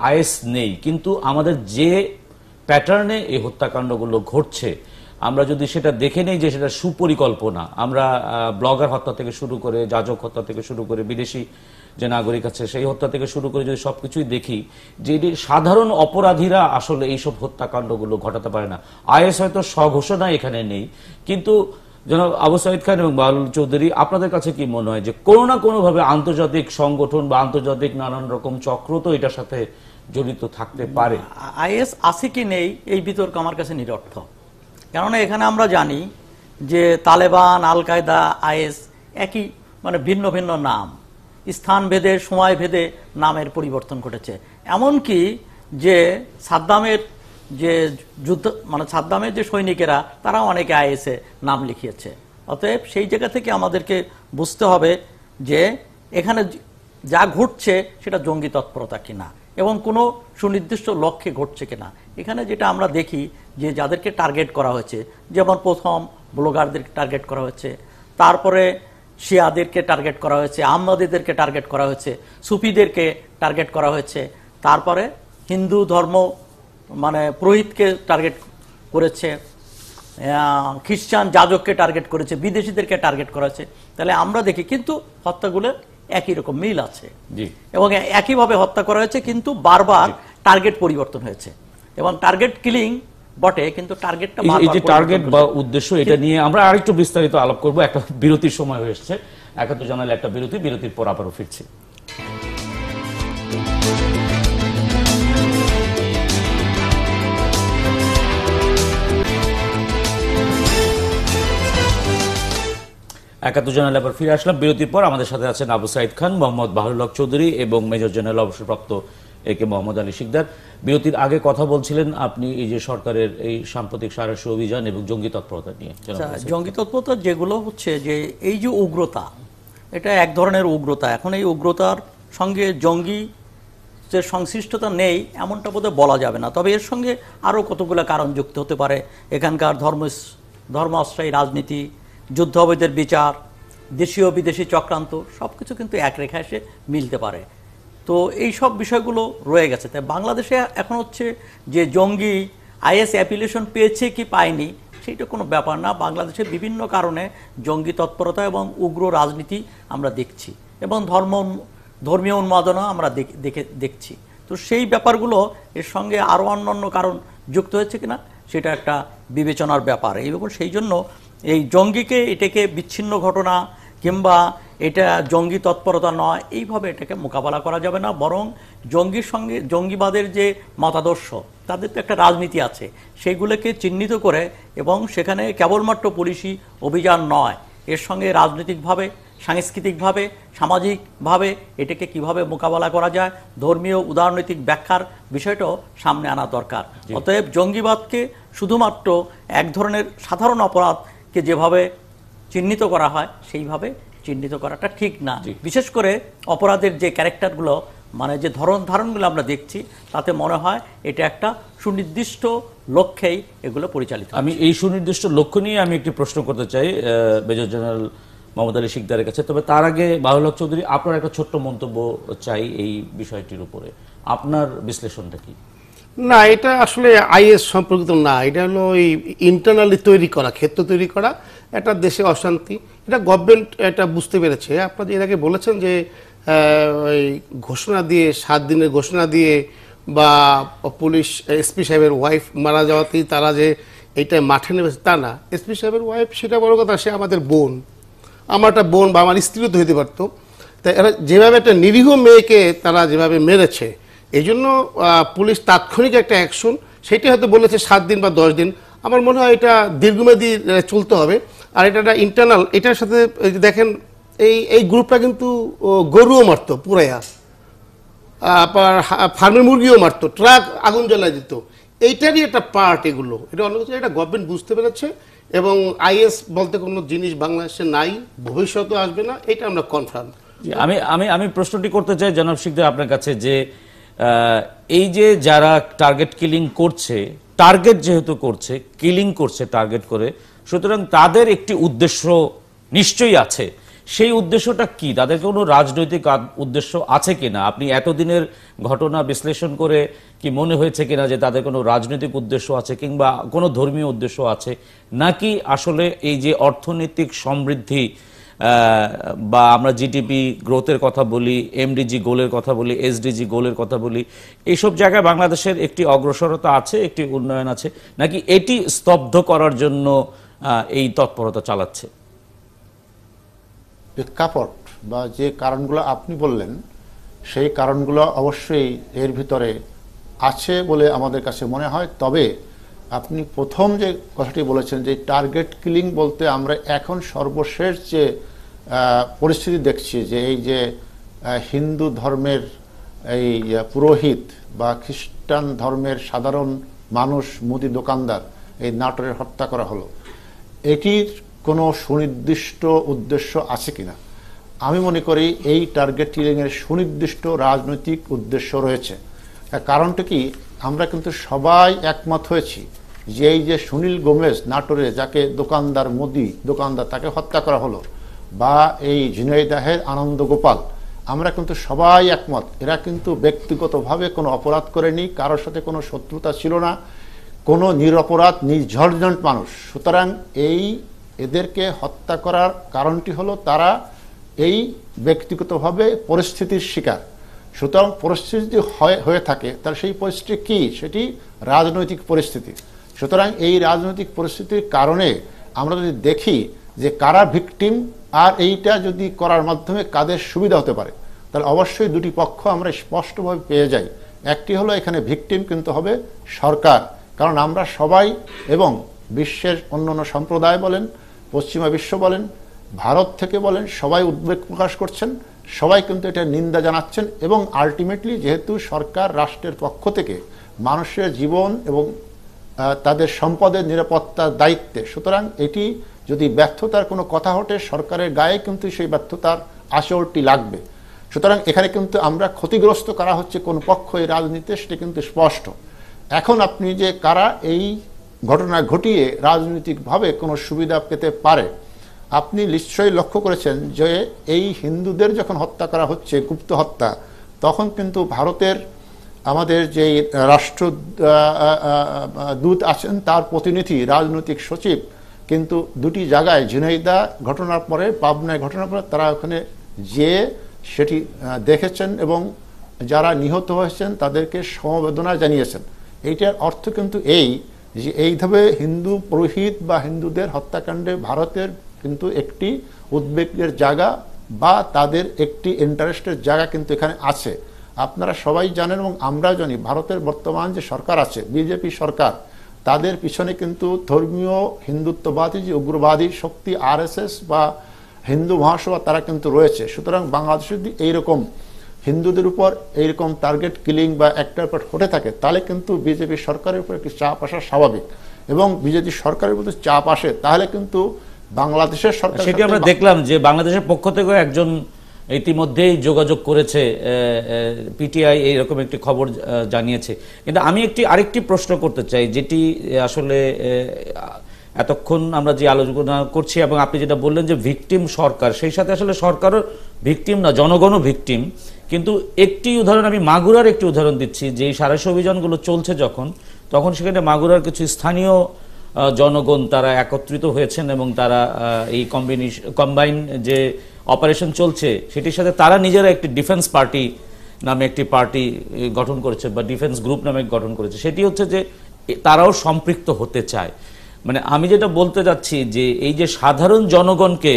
আইএস নেই, কিন্তু আমাদের যে প্যাটার্নে এই হত্যাকাণ্ডগুলো ঘটছে আমরা যদি সেটা দেখে নেই যে সেটা সুপরিকল্পনা, আমরা ব্লগার হত্যা থেকে শুরু করে, যাজক হত্যা থেকে শুরু করে, বিদেশি যে নাগরিক আছে সেই হত্যা থেকে শুরু করে যদি সবকিছুই দেখি যে সাধারণ অপরাধীরা আসলে এইসব হত্যাকাণ্ডগুলো ঘটাতে পারে না। আইএস হয়তো স্বঘোষণা এখানে নেই, কিন্তু জনাব আবু সাইদ খান এবং বাউল চৌধুরী, আপনাদের কাছে কি মনে হয় যে কোনো না কোনোভাবে আন্তর্জাতিক সংগঠন বা আন্তর্জাতিক নানান রকম চক্র তো এটার সাথে জড়িত থাকতে পারে? আইএস আছে কি নেই এই বিতর্ক আমার কাছে নিরর্থক। কেননা এখানে আমরা জানি যে তালেবান, আল কায়দা, আইএস একই, মানে ভিন্ন ভিন্ন নাম, স্থান ভেদে সময় ভেদে নামের পরিবর্তন ঘটেছে। এমনকি যে সাদ্দামের যে যুদ্ধ, মানে সাদ্দামের যে সৈনিকেরা তারা অনেকে আইএসে নাম লিখিয়েছে। অতএব সেই জায়গা থেকে আমাদেরকে বুঝতে হবে যে এখানে যা ঘটছে সেটা জঙ্গি তৎপরতা কিনা এবং কোনো সুনির্দিষ্ট লক্ষ্যে ঘটছে কিনা। এখানে যেটা আমরা দেখি যে যাদেরকে টার্গেট করা হয়েছে, যেমন প্রথম ব্লগারদেরকে টার্গেট করা হয়েছে, তারপরে শিয়াদেরকে টার্গেট করা হয়েছে, আহমদীদেরকে টার্গেট করা হয়েছে, সুফিদেরকে টার্গেট করা হয়েছে, তারপরে হিন্দু ধর্ম মানে পুরোহিতকে টার্গেট করেছে, খ্রিস্টান যাজককে টার্গেট করেছে, বিদেশিদেরকে টার্গেট করা হয়েছে। তাহলে আমরা দেখি কিন্তু হত্যাগুলো একই রকম মিল আছে এবং একইভাবে হত্যা করা হয়েছে, কিন্তু বারবার টার্গেট পরিবর্তন হয়েছে এবং টার্গেট কিলিং বটে, কিন্তু টার্গেটটা এই যে টার্গেট বা উদ্দেশ্য, এটা নিয়ে আমরা আরেকটু বিস্তারিত আলাপ করব। একটা বিরতির সময় হয়ে এসেছে, 71 জানালে একটা বিরতির পর আবারও ফিরছি। একাত্তর জানালে আবার ফিরে আসলাম বিরতির পর। আমাদের সাথে আছেন আবু সাইদ খান, মোহাম্মদ বাহুল হক চৌধুরী এবং মেজর জেনারেল অবসরপ্রাপ্ত একে মোহাম্মদ আলী শিকদার। বিরতির আগে কথা বলছিলেন আপনি এই যে সরকারের এই সাম্প্রতিক সারাশি অভিযান এবং জঙ্গি তৎপরতা নিয়ে। জঙ্গি তৎপরতা যেগুলো হচ্ছে যে এই যে উগ্রতা, এটা এক ধরনের উগ্রতা। এখন এই উগ্রতার সঙ্গে জঙ্গি যে সংশ্লিষ্টতা নেই এমনটা বোধহয় বলা যাবে না, তবে এর সঙ্গে আরও কতগুলো কারণ যুক্ত হতে পারে। এখানকার ধর্মাশ্রয়ী রাজনীতি, যুদ্ধ অবৈধের বিচার, দেশীয় বিদেশি চক্রান্ত, সব কিছু কিন্তু এক রেখায় এসে মিলতে পারে। তো এই সব বিষয়গুলো রয়ে গেছে। তাই বাংলাদেশে এখন হচ্ছে যে জঙ্গি আইএস অ্যাপিলেশন পেয়েছে কি পায়নি সেইটা কোনো ব্যাপার না। বাংলাদেশে বিভিন্ন কারণে জঙ্গি তৎপরতা এবং উগ্র রাজনীতি আমরা দেখছি এবং ধর্মীয় উন্মাদনা আমরা দেখছি। তো সেই ব্যাপারগুলো এর সঙ্গে আরও অন্যান্য কারণ যুক্ত হয়েছে কিনা সেটা একটা বিবেচনার ব্যাপার। এবং সেই জন্য এই জঙ্গিকে এটাকে বিচ্ছিন্ন ঘটনা কিংবা এটা জঙ্গি তৎপরতা নয় এইভাবে এটাকে মোকাবেলা করা যাবে না, বরং জঙ্গির সঙ্গে জঙ্গিবাদের যে মতাদর্শ তাদের তো একটা রাজনীতি আছে, সেইগুলোকে চিহ্নিত করে এবং সেখানে কেবলমাত্র পুলিশি অভিযান নয়, এর সঙ্গে রাজনৈতিকভাবে, সাংস্কৃতিকভাবে, সামাজিকভাবে এটাকে কিভাবে মোকাবেলা করা যায়, ধর্মীয় উদারনৈতিক ব্যাখ্যার বিষয়টাও সামনে আনা দরকার। অতএব জঙ্গিবাদকে শুধুমাত্র এক ধরনের সাধারণ অপরাধকে যেভাবে চিহ্নিত করা হয় সেইভাবে চিহ্নিত করাটা ঠিক না। বিশেষ করে অপরাধের যে ক্যারেক্টারগুলো, মানে যে ধারণগুলো আমরা দেখছি, তাতে মনে হয় এটা একটা সুনির্দিষ্ট লক্ষ্যেই এগুলো পরিচালিত। আমি এই সুনির্দিষ্ট লক্ষ্য নিয়ে আমি একটি প্রশ্ন করতে চাই মেজর জেনারেল মোহাম্মদ আলী শিকদারের কাছে। তবে তার আগে বাহুল হক চৌধুরী, আপনার একটা ছোট্ট মন্তব্য চাই এই বিষয়টির উপরে, আপনার বিশ্লেষণটা কি? না, এটা আসলে আইএস সম্পর্কিত না, এটা হলো এই ইন্টারনালি তৈরি করা, ক্ষেত্র তৈরি করা একটা দেশে অশান্তি। এটা গভর্নমেন্ট এটা বুঝতে পেরেছে। আপনারা এর আগে বলেছেন যে ওই ঘোষণা দিয়ে 7 দিনের ঘোষণা দিয়ে বা পুলিশ এসপি সাহেবের ওয়াইফ মারা যাওয়াতেই তারা যে এইটা মাঠে নেমেছে তা না। এসপি সাহেবের ওয়াইফ সেটা বড় কথা, সে আমাদের বোন, আমার একটা বোন বা আমার স্ত্রীও তো হতে পারতো। তাই এরা যেভাবে একটা নিরীহ মেয়েকে তারা যেভাবে মেরেছে, এই জন্য পুলিশ তাৎক্ষণিক একটা অ্যাকশন, সেটা হয়তো বলেছে 7 দিন বা 10 দিন। আমার মনে হয় এটা দীর্ঘমেয়াদী চলতে হবে। আর এটা ইন্টারনাল, এটার সাথে দেখেন এই গ্রুপটা কিন্তু গরুও মারতো পুরাইয়া, ফার্মের মুরগিও মারতো, ট্রাক আগুন জ্বালা দিত, এইটারই একটা পার্ট এগুলো। এটা অন্য কিছু, এটা গভর্নমেন্ট বুঝতে পেরেছে এবং আইএস বলতে কোনো জিনিস বাংলাদেশে নাই, ভবিষ্যতে আসবে না, এটা আমরা কনফার্ম। আমি আমি আমি প্রশ্নটি করতে চাই জনাব শিকদার আপনার কাছে যে এই যে যারা টার্গেট কিলিং করছে, টার্গেট যেহেতু করছে, কিলিং করছে টার্গেট করে, সুতরাং তাদের একটি উদ্দেশ্য নিশ্চয়ই আছে। সেই উদ্দেশ্যটা কি? তাদের কোনো রাজনৈতিক উদ্দেশ্য আছে কিনা? আপনি এতদিনের ঘটনা বিশ্লেষণ করে কি মনে হয়েছে কিনা যে তাদের কোনো রাজনৈতিক উদ্দেশ্য আছে কিংবা কোনো ধর্মীয় উদ্দেশ্য আছে, নাকি আসলে এই যে অর্থনৈতিক সমৃদ্ধি বা আমরা জিডিপি গ্রোথের কথা বলি, এমডিজি গোলের কথা বলি, এসডিজি গোলের কথা বলি, এইসব জায়গায় বাংলাদেশের একটি অগ্রসরতা আছে, একটি উন্নয়ন আছে, নাকি এটি স্তব্ধ করার জন্য এই তৎপরতা চালাচ্ছে? প্রেক্ষাপট বা যে কারণগুলো আপনি বললেন সেই কারণগুলো অবশ্যই এর ভিতরে আছে বলে আমাদের কাছে মনে হয়। তবে আপনি প্রথম যে কথাটি বলেছেন যে টার্গেট কিলিং বলতে আমরা এখন সর্বশেষ যে পরিস্থিতি দেখছি যে এই যে হিন্দু ধর্মের এই পুরোহিত বা খ্রিস্টান ধর্মের সাধারণ মানুষ, মুদি দোকানদার এই নাটোরে হত্যা করা হলো, এটির কোনো সুনির্দিষ্ট উদ্দেশ্য আছে কিনা? আমি মনে করি এই টার্গেট কিলিংয়ের সুনির্দিষ্ট রাজনৈতিক উদ্দেশ্য রয়েছে। কারণটা কি, আমরা কিন্তু সবাই একমত হয়েছি যে এই যে সুনীল গোমেজ নাটোরে, যাকে দোকানদার, মুদি দোকানদার, তাকে হত্যা করা হলো, বা এই ঝিনাইদহের আনন্দ গোপাল, আমরা কিন্তু সবাই একমত এরা কিন্তু ব্যক্তিগতভাবে কোনো অপরাধ করেনি, কারোর সাথে কোনো শত্রুতা ছিল না, কোনো নিরপরাধ নির্ঝরঝর মানুষ। সুতরাং এদেরকে হত্যা করার কারণটি হলো তারা এই ব্যক্তিগতভাবে পরিস্থিতির শিকার। সুতরাং পরিস্থিতি যদি হয়ে থাকে তাহলে সেই পরিস্থিতি কি? সেটি রাজনৈতিক পরিস্থিতি। সুতরাং এই রাজনৈতিক পরিস্থিতির কারণে আমরা যদি দেখি যে কারা ভিকটিম আর এইটা যদি করার মাধ্যমে কাদের সুবিধা হতে পারে, তাহলে অবশ্যই দুটি পক্ষ আমরা স্পষ্টভাবে পেয়ে যাই। একটি হলো এখানে ভিকটিম কিন্তু হবে সরকার, কারণ আমরা সবাই এবং বিশ্বের অন্যান্য সম্প্রদায় বলেন, পশ্চিমা বিশ্ব বলেন, ভারত থেকে বলেন, সবাই উদ্বেগ প্রকাশ করছেন, সবাই কিন্তু এটা নিন্দা জানাচ্ছেন। এবং আলটিমেটলি যেহেতু সরকার রাষ্ট্রের পক্ষ থেকে মানুষের জীবন এবং তাদের সম্পদের নিরাপত্তার দায়িত্বে, সুতরাং এটি যদি ব্যর্থতার কোনো কথা ওঠে সরকারের গায়ে কিন্তু সেই ব্যর্থতার আঁচড়টি লাগবে। সুতরাং এখানে কিন্তু আমরা ক্ষতিগ্রস্ত করা হচ্ছে কোন পক্ষ এই রাজনীতিতে, সেটা কিন্তু স্পষ্ট। এখন আপনি যে কারা এই ঘটনা ঘটিয়ে রাজনৈতিকভাবে কোনো সুবিধা পেতে পারে, আপনি নিশ্চয়ই লক্ষ্য করেছেন যে এই হিন্দুদের যখন হত্যা করা হচ্ছে, গুপ্ত হত্যা, তখন কিন্তু ভারতের আমাদের যে রাষ্ট্রদূত আছেন তার প্রতিনিধি, রাজনৈতিক সচিব কিন্তু দুটি জায়গায়, ঝিনাইদহ ঘটনার পরে, পাবনায় ঘটনার পরে, তারা ওখানে যেয়ে সেটি দেখেছেন এবং যারা নিহত হয়েছেন তাদেরকে সমবেদনা জানিয়েছেন। এইটার অর্থ কিন্তু এই যে এইভাবে হিন্দু পুরোহিত বা হিন্দুদের হত্যাকাণ্ডে ভারতের কিন্তু একটি উদ্বেগের জায়গা বা তাদের একটি ইন্টারেস্টের জায়গা কিন্তু এখানে আছে। আপনারা সবাই জানেন এবং আমরা জানি ভারতের বর্তমান যে সরকার আছে, বিজেপি সরকার, তাদের পিছনে কিন্তু ধর্মীয় হিন্দুত্ববাদী যে উগ্রবাদী শক্তি আরএসএস বা হিন্দু মহাসভা তারা কিন্তু রয়েছে। সুতরাং বাংলাদেশে যদি এইরকম হিন্দুদের উপর এইরকম টার্গেট কিলিং বা একটার পর হতে থাকে, তাহলে কিন্তু বিজেপি সরকারের উপর একটি চাপ আসা স্বাভাবিক। এবং বিজেপি সরকারের উপর চাপ আসে তাহলে কিন্তু বাংলাদেশের সরকার, সেটি আমরা দেখলাম যে বাংলাদেশের পক্ষ থেকে একজন ইতিমধ্যেই যোগাযোগ করেছে, পিটিআই এইরকম একটি খবর জানিয়েছে। কিন্তু আমি আরেকটি প্রশ্ন করতে চাই, যেটি আসলে এতক্ষণ আমরা যে আলোচনা করছি এবং আপনি যেটা বললেন যে ভিকটিম সরকার, সেই সাথে আসলে সরকারও ভিকটিম না, জনগণও ভিকটিম। কিন্তু একটি উদাহরণ, আমি মাগুরার একটি উদাহরণ দিচ্ছি, যে সারাশি অভিযানগুলো চলছে তখন সেখানে মাগুরার কিছু স্থানীয় জনগণ তারা একত্রিত হয়েছেন এবং তারা এই কম্বাইন যে অপারেশন চলছে সেটির সাথে তারা নিজেরা একটি ডিফেন্স পার্টি নামে একটি পার্টি গঠন করেছে বা ডিফেন্স গ্রুপ নামে গঠন করেছে। সেটি হচ্ছে যে তারাও সম্পৃক্ত হতে চায়। মানে আমি যেটা বলতে যাচ্ছি যে এই যে সাধারণ জনগণকে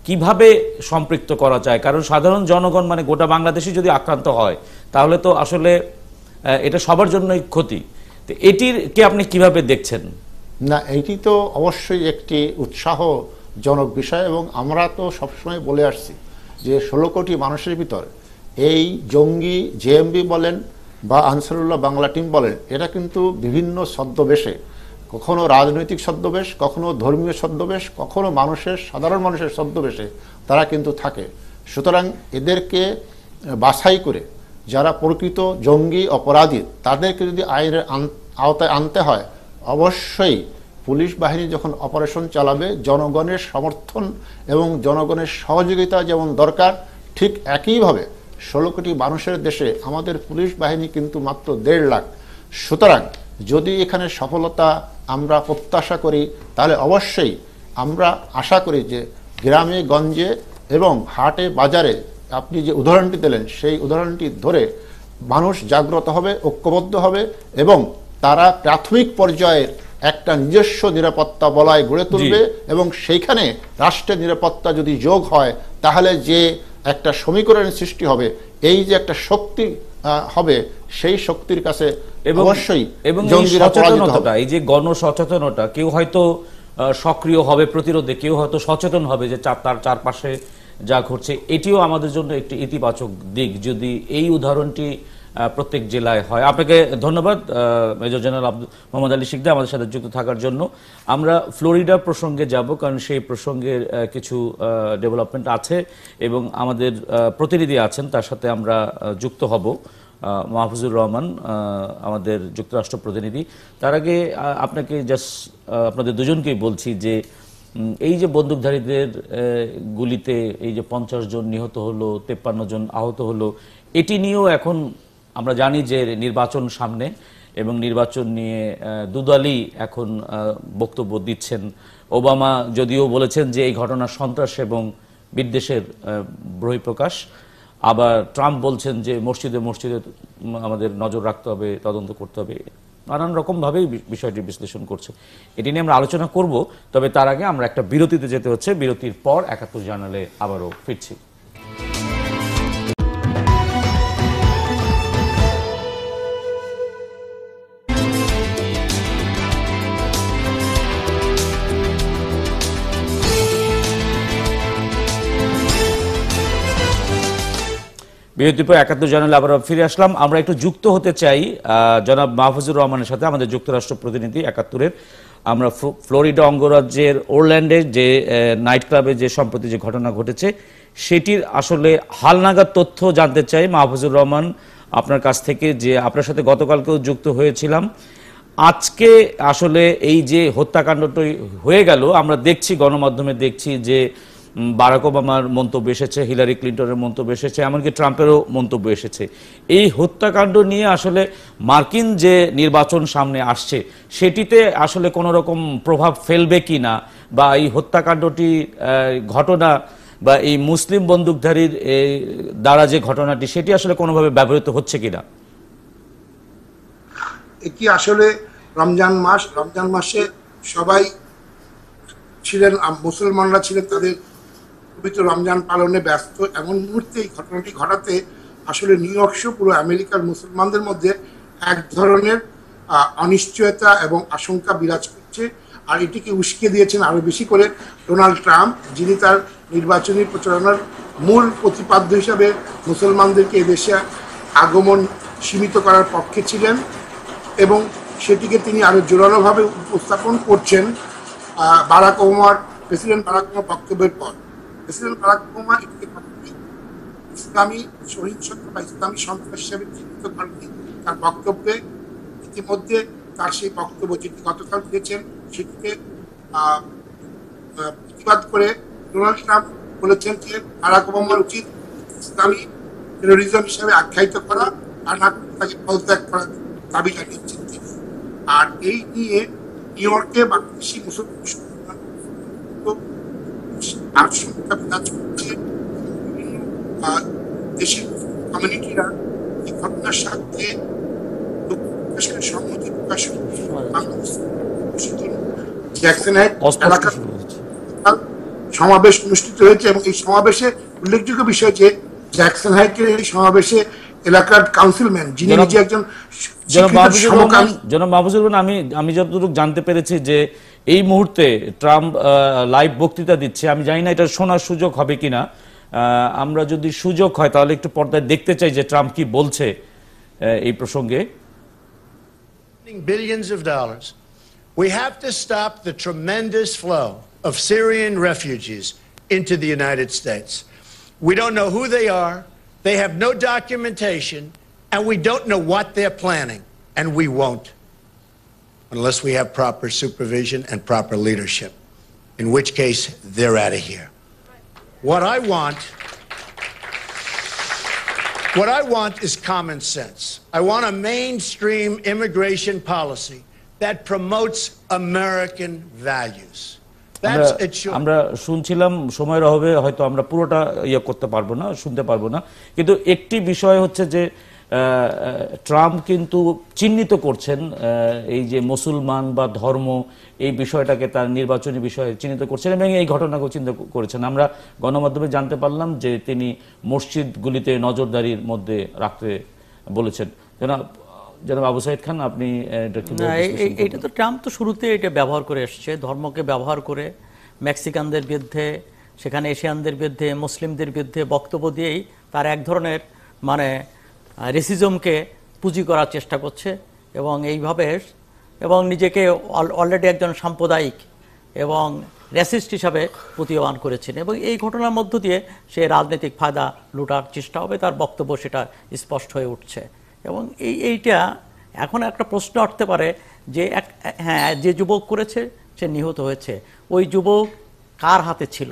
কিভাবে সম্পৃক্ত করা যায়, কারণ সাধারণ জনগণ মানে গোটা বাংলাদেশে যদি আক্রান্ত হয় তাহলে তো আসলে এটা সবার জন্যই ক্ষতি। তো এটির কে আপনি কিভাবে দেখছেন? না, এইটি তো অবশ্যই একটি উৎসাহজনক বিষয়, এবং আমরা তো সবসময় বলে আসছি যে 16 কোটি মানুষের ভিতর এই জঙ্গি জেএমবি বলেন বা আনসারুল্লাহ বাংলা টিম বলেন, এরা কিন্তু বিভিন্ন ছদ্মবেশে, কখনো রাজনৈতিক ছদ্মবেশ, কখনো ধর্মীয় ছদ্মবেশ, কখনো সাধারণ মানুষের ছদ্মবেশে তারা কিন্তু থাকে। সুতরাং এদেরকে বাছাই করে যারা প্রকৃত জঙ্গি অপরাধী তাদেরকে যদি আইনের আওতায় আনতে হয়, অবশ্যই পুলিশ বাহিনী যখন অপারেশন চালাবে জনগণের সমর্থন এবং জনগণের সহযোগিতা যেমন দরকার, ঠিক একইভাবে 16 কোটি মানুষের দেশে আমাদের পুলিশ বাহিনী কিন্তু মাত্র 1.5 লাখ। সুতরাং যদি এখানে সফলতা আমরা প্রত্যাশা করি, তাহলে অবশ্যই আমরা আশা করি যে গ্রামে গঞ্জে এবং হাটে বাজারে আপনি যে উদাহরণটি দিলেন সেই উদাহরণটি ধরে মানুষ জাগ্রত হবে, ঐক্যবদ্ধ হবে, এবং তারা প্রাথমিক পর্যায়ের একটা নিজস্ব নিরাপত্তা বলয় গড়ে তুলবে, এবং সেইখানে রাষ্ট্রের নিরাপত্তা যদি যোগ হয় তাহলে যে একটা সমীকরণের সৃষ্টি হবে, এই যে একটা শক্তি হবে, সেই শক্তির কাছে অবশ্যই এবং সচেতনতা, এই যে গণসচেতনতা, কেউ হয়তো সক্রিয় হবে প্রতিরোধে, কেউ হয়তো সচেতন হবে যে তার চারপাশে যা ঘটছে, এটিও আমাদের জন্য একটি ইতিবাচক দিক যদি এই উদাহরণটি প্রত্যেক জেলায় হয়। আপনাকে ধন্যবাদ মেজর জেনারেল মোহাম্মদ আলী শিকদার আমাদের সাথে যুক্ত থাকার জন্য। আমরা ফ্লোরিডা প্রসঙ্গে যাব, কারণ সেই প্রসঙ্গের কিছু ডেভেলপমেন্ট আছে এবং আমাদের প্রতিনিধি আছেন, তার সাথে আমরা যুক্ত হব। মাহফুজুর রহমান আমাদের যুক্তরাষ্ট্র প্রতিনিধি। তার আগে আপনাকে জাস্ট আপনাদের দুজনকেই বলছি যে এই যে বন্দুকধারীদের গুলিতে এই যে 50 জন নিহত হলো, 53 জন আহত হলো, এটি নিয়েও এখন আমরা জানি যে নির্বাচন সামনে এবং নির্বাচন নিয়ে দুদলই এখন বক্তব্য দিচ্ছেন। ওবামা যদিও বলেছেন যে এই ঘটনা সন্ত্রাস এবং বিদ্বেষের বহিঃপ্রকাশ, আবার ট্রাম্প বলছেন যে মসজিদে মসজিদে আমাদের নজর রাখতে হবে, তদন্ত করতে হবে, নানান রকমভাবেই বিষয়টি বিশ্লেষণ করছে। এটি নিয়ে আমরা আলোচনা করব, তবে তার আগে আমরা একটা বিরতিতে যেতে হচ্ছে। বিরতির পর 71 জার্নালে আবারও ফিরছি। বিরতির পর 71 জার্নালে আবার ফিরে আসলাম। আমরা একটু যুক্ত হতে চাই জনাব মাহফুজুর রহমানের সাথে, আমাদের যুক্তরাষ্ট্র প্রতিনিধি 71-এর। আমরা ফ্লোরিডা অঙ্গরাজ্যের ওরল্যান্ডে যে নাইট ক্লাবে যে সম্প্রতি যে ঘটনা ঘটেছে সেটির আসলে হালনাগাদ তথ্য জানতে চাই মাহফুজুর রহমান আপনার কাছ থেকে, যে আপনার সাথে গতকালকেও যুক্ত হয়েছিলাম। আজকে আসলে এই যে হত্যাকাণ্ডটি হয়ে গেল, আমরা দেখছি গণমাধ্যমে দেখছি যে বারাক ওবামার মন্তব্য এসেছে, হিলারি ক্লিন্টনের মন্তব্য এসেছে, এমনকি ট্রাম্পেরও মন্তব্য এসেছে। এই হত্যাকাণ্ড নিয়ে আসলে মার্কিন যে নির্বাচন সামনে আসছে সেটিতে আসলে কোনো রকম প্রভাব ফেলবে কি না, বা এই হত্যাকাণ্ডটি ঘটনা বা এই মুসলিম বন্দুকধারীর দ্বারা যে ঘটনাটি সেটি আসলে কোনোভাবে ব্যবহৃত হচ্ছে কিনা? এটি আসলে রমজান মাসে সবাই ছিলেন, মুসলমানরা ছিলেন তাদের পবিত্র রমজান পালনে ব্যস্ত। এমন মুহূর্তে এই ঘটনাটি ঘটাতে আসলে নিউ ইয়র্ক সহ পুরো আমেরিকার মুসলমানদের মধ্যে এক ধরনের অনিশ্চয়তা এবং আশঙ্কা বিরাজ করছে। আর এটিকে উস্কে দিয়েছেন আরো বেশি করে ডোনাল্ড ট্রাম্প, যিনি তার নির্বাচনী প্রচারণার মূল প্রতিপাদ্য হিসাবে মুসলমানদেরকে এদেশে আগমন সীমিত করার পক্ষে ছিলেন, এবং সেটিকে তিনি আরো জোরালোভাবে উপস্থাপন করছেন প্রেসিডেন্ট বারাক ওবামার বক্তব্যের পর। প্রেসিডেন্ট বারাক ওবামা এটিকে ইসলামী সহিংসতা বা ইসলামী সন্ত্রাস হিসেবে চিহ্নিত করেননি তার বক্তব্যে। ইতিমধ্যে তার সেই বক্তব্য যেটি গতকাল দিয়েছেন সেটিকে প্রতিবাদ করে ডোনাল্ড ট্রাম্প বলেছেন যে বারাক ওবামার উচিত ইসলামী টেরোরিজম হিসেবে আখ্যায়িত করা, আর না তাকে পদত্যাগ করার দাবি জানিয়েছেন তিনি। আর এই নিয়ে নিউ ইয়র্কে বাংলাদেশি মুসলমান আশঙ্কা বিরাজ করছে। দেশের কমিউনিটিরা এই ঘটনার সাথে সম্মতি প্রকাশ এলাকার সমাবেশ অনুষ্ঠিত হয়েছে, এবং এই সমাবেশে উল্লেখযোগ্য বিষয় যে জ্যাকসন হাইটের এই সমাবেশে এলাকার কাউন্সিলম্যান, যিনি নিজে একজন জনাব মাহফুজুর রহমান, আমি যতটুকু জানতে পেরেছি যে এই মুহূর্তে ট্রাম্প লাইভ বক্তৃতা দিচ্ছে। আমি জানি না এটা শোনার সুযোগ হবে কিনা। আমরা যদি সুযোগ হয় তাহলে একটু পর্দায় দেখতে চাই যে ট্রাম্প কি বলছে এই প্রসঙ্গে। Billions of dollars. We have to stop the tremendous flow of Syrian refugees into the United States. We don't know who they are. They have no documentation, and we don't know what they're planning, and we won't unless we have proper supervision and proper leadership, in which case they're out of here. What I want is common sense. I want a mainstream immigration policy that promotes American values. That's it should. আমরা শুনছিলাম, সময়ের অভাবে হয়তো আমরা পুরোটা করতে পারবো না, শুনতে পারবো না, কিন্তু একটি বিষয় হচ্ছে যে ট্রাম্প কিন্তু চিহ্নিত করছেন এই যে মুসলমান বা ধর্ম, এই বিষয়টাকে তার নির্বাচনী বিষয়ে চিহ্নিত করছেন এবং এই ঘটনাকে চিহ্নিত করেছেন। আমরা গণমাধ্যমে জানতে পারলাম যে তিনি মসজিদগুলিতে নজরদারির মধ্যে রাখতে বলেছেন। জনাব আবু সাইদ খান, আপনি এটা তো ট্রাম্প তো শুরুতে এটা ব্যবহার করে এসছে, ধর্মকে ব্যবহার করে মেক্সিকানদের বিরুদ্ধে, সেখানে এশিয়ানদের বিরুদ্ধে, মুসলিমদের বিরুদ্ধে বক্তব্য দিয়েই তার এক ধরনের মানে রেসিজমকে পুঁজি করার চেষ্টা করছে এবং এইভাবে এবং নিজেকে অলরেডি একজন সাম্প্রদায়িক এবং রেসিস্ট হিসাবে প্রতীয়মান করেছেন এবং এই ঘটনার মধ্য দিয়ে সে রাজনৈতিক ফায়দা লুটার চেষ্টা হবে, তার বক্তব্য সেটা স্পষ্ট হয়ে উঠছে। এবং এইটা এখন একটা প্রশ্ন উঠতে পারে যে হ্যাঁ, যে যুবক করেছে সে নিহত হয়েছে, ওই যুবক কার হাতে ছিল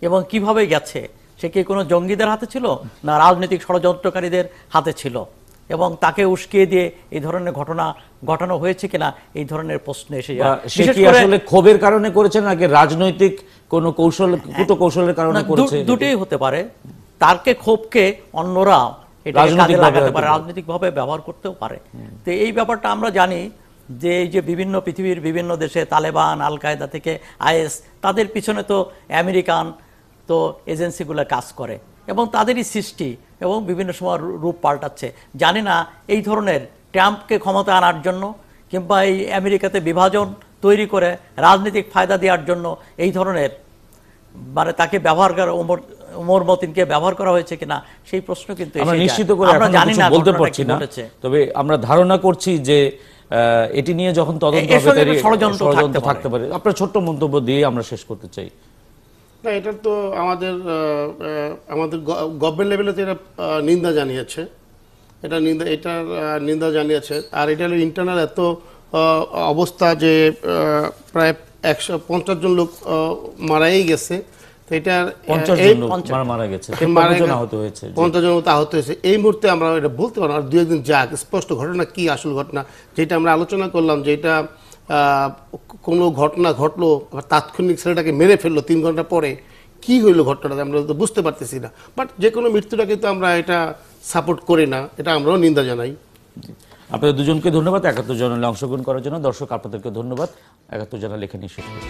এবং কিভাবে গেছে? সে কি কোনো জঙ্গিদের হাতে ছিল না রাজনৈতিক ষড়যন্ত্রকারীদের হাতে ছিল এবং তাকে উস্কিয়ে দিয়ে এই ধরনের ঘটনা ঘটানো হয়েছে কিনা এই ধরনের প্রশ্ন এসে যায়। সে কি আসলে ক্ষোভের কারণে করেছে নাকি রাজনৈতিক কোনো কৌশলের কারণে করেছে? দুটোই হতে পারে। তারকে ক্ষোভকে অন্যরা এটা কাজে লাগাতে পারে, রাজনৈতিকভাবে ব্যবহার করতেও পারে। তো এই ব্যাপারটা আমরা জানি যে এই যে বিভিন্ন পৃথিবীর বিভিন্ন দেশে তালেবান, আল কায়দা থেকে আইএস, তাদের পিছনে তো আমেরিকান তো এজেন্সিগুলো কাজ করে এবং তাদেরই সৃষ্টি এবং বিভিন্ন সময় রূপ পাল্টাচ্ছে। জানি না এই ধরনের ট্রাম্পকে ক্ষমতা আনার জন্য কিংবা এই আমেরিকাতে বিভাজন তৈরি করে রাজনৈতিক ফায়দা দেওয়ার জন্য এই ধরনের মানে তাকে ব্যবহার করা, ওমর মতিনকে ব্যবহার করা হয়েছে কিনা সেই প্রশ্ন কিন্তু আমরা নিশ্চিত করে আমরা জানি না, বলতে পারছি না, তবে আমরা ধারণা করছি যে এটি নিয়ে যখন তদন্ত হবে ষড়যন্ত্র থাকতে পারে। আপনার ছোট্ট মন্তব্য দিয়ে আমরা শেষ করতে চাই। না, এটা তো আমাদের গভর্নমেন্ট লেভেলে তো এটা নিন্দা জানিয়েছে, এটার নিন্দা জানিয়েছে। আর এটা হলো ইন্টারনাল এত অবস্থা যে প্রায় 150 জন লোক মারাই গেছে। তো এটার 50 জন মারা গেছে, 50 জন আহত হয়েছে। এই মুহূর্তে আমরা এটা বলতে পারবো, আর 2 একদিন যাক স্পষ্ট ঘটনা কি আসল ঘটনা, যেটা আমরা আলোচনা করলাম যে এটা কোনো ঘটনা ঘটলো, তাৎক্ষণিক ছেলেটাকে মেরে ফেললো 3 ঘন্টা পরে, কি হইলো ঘটনাটা আমরা তো বুঝতে পারতেছি না। বাট যে কোনো মৃত্যুটাকে তো আমরা এটা সাপোর্ট করি না, এটা আমরাও নিন্দা জানাই। আপনাদের দুজনকে ধন্যবাদ 71 জার্নালে অংশগ্রহণ করার জন্য। দর্শক আপনাদেরকে ধন্যবাদ। 71 জার্নাল লেখা নিয়ে শেষ করছি।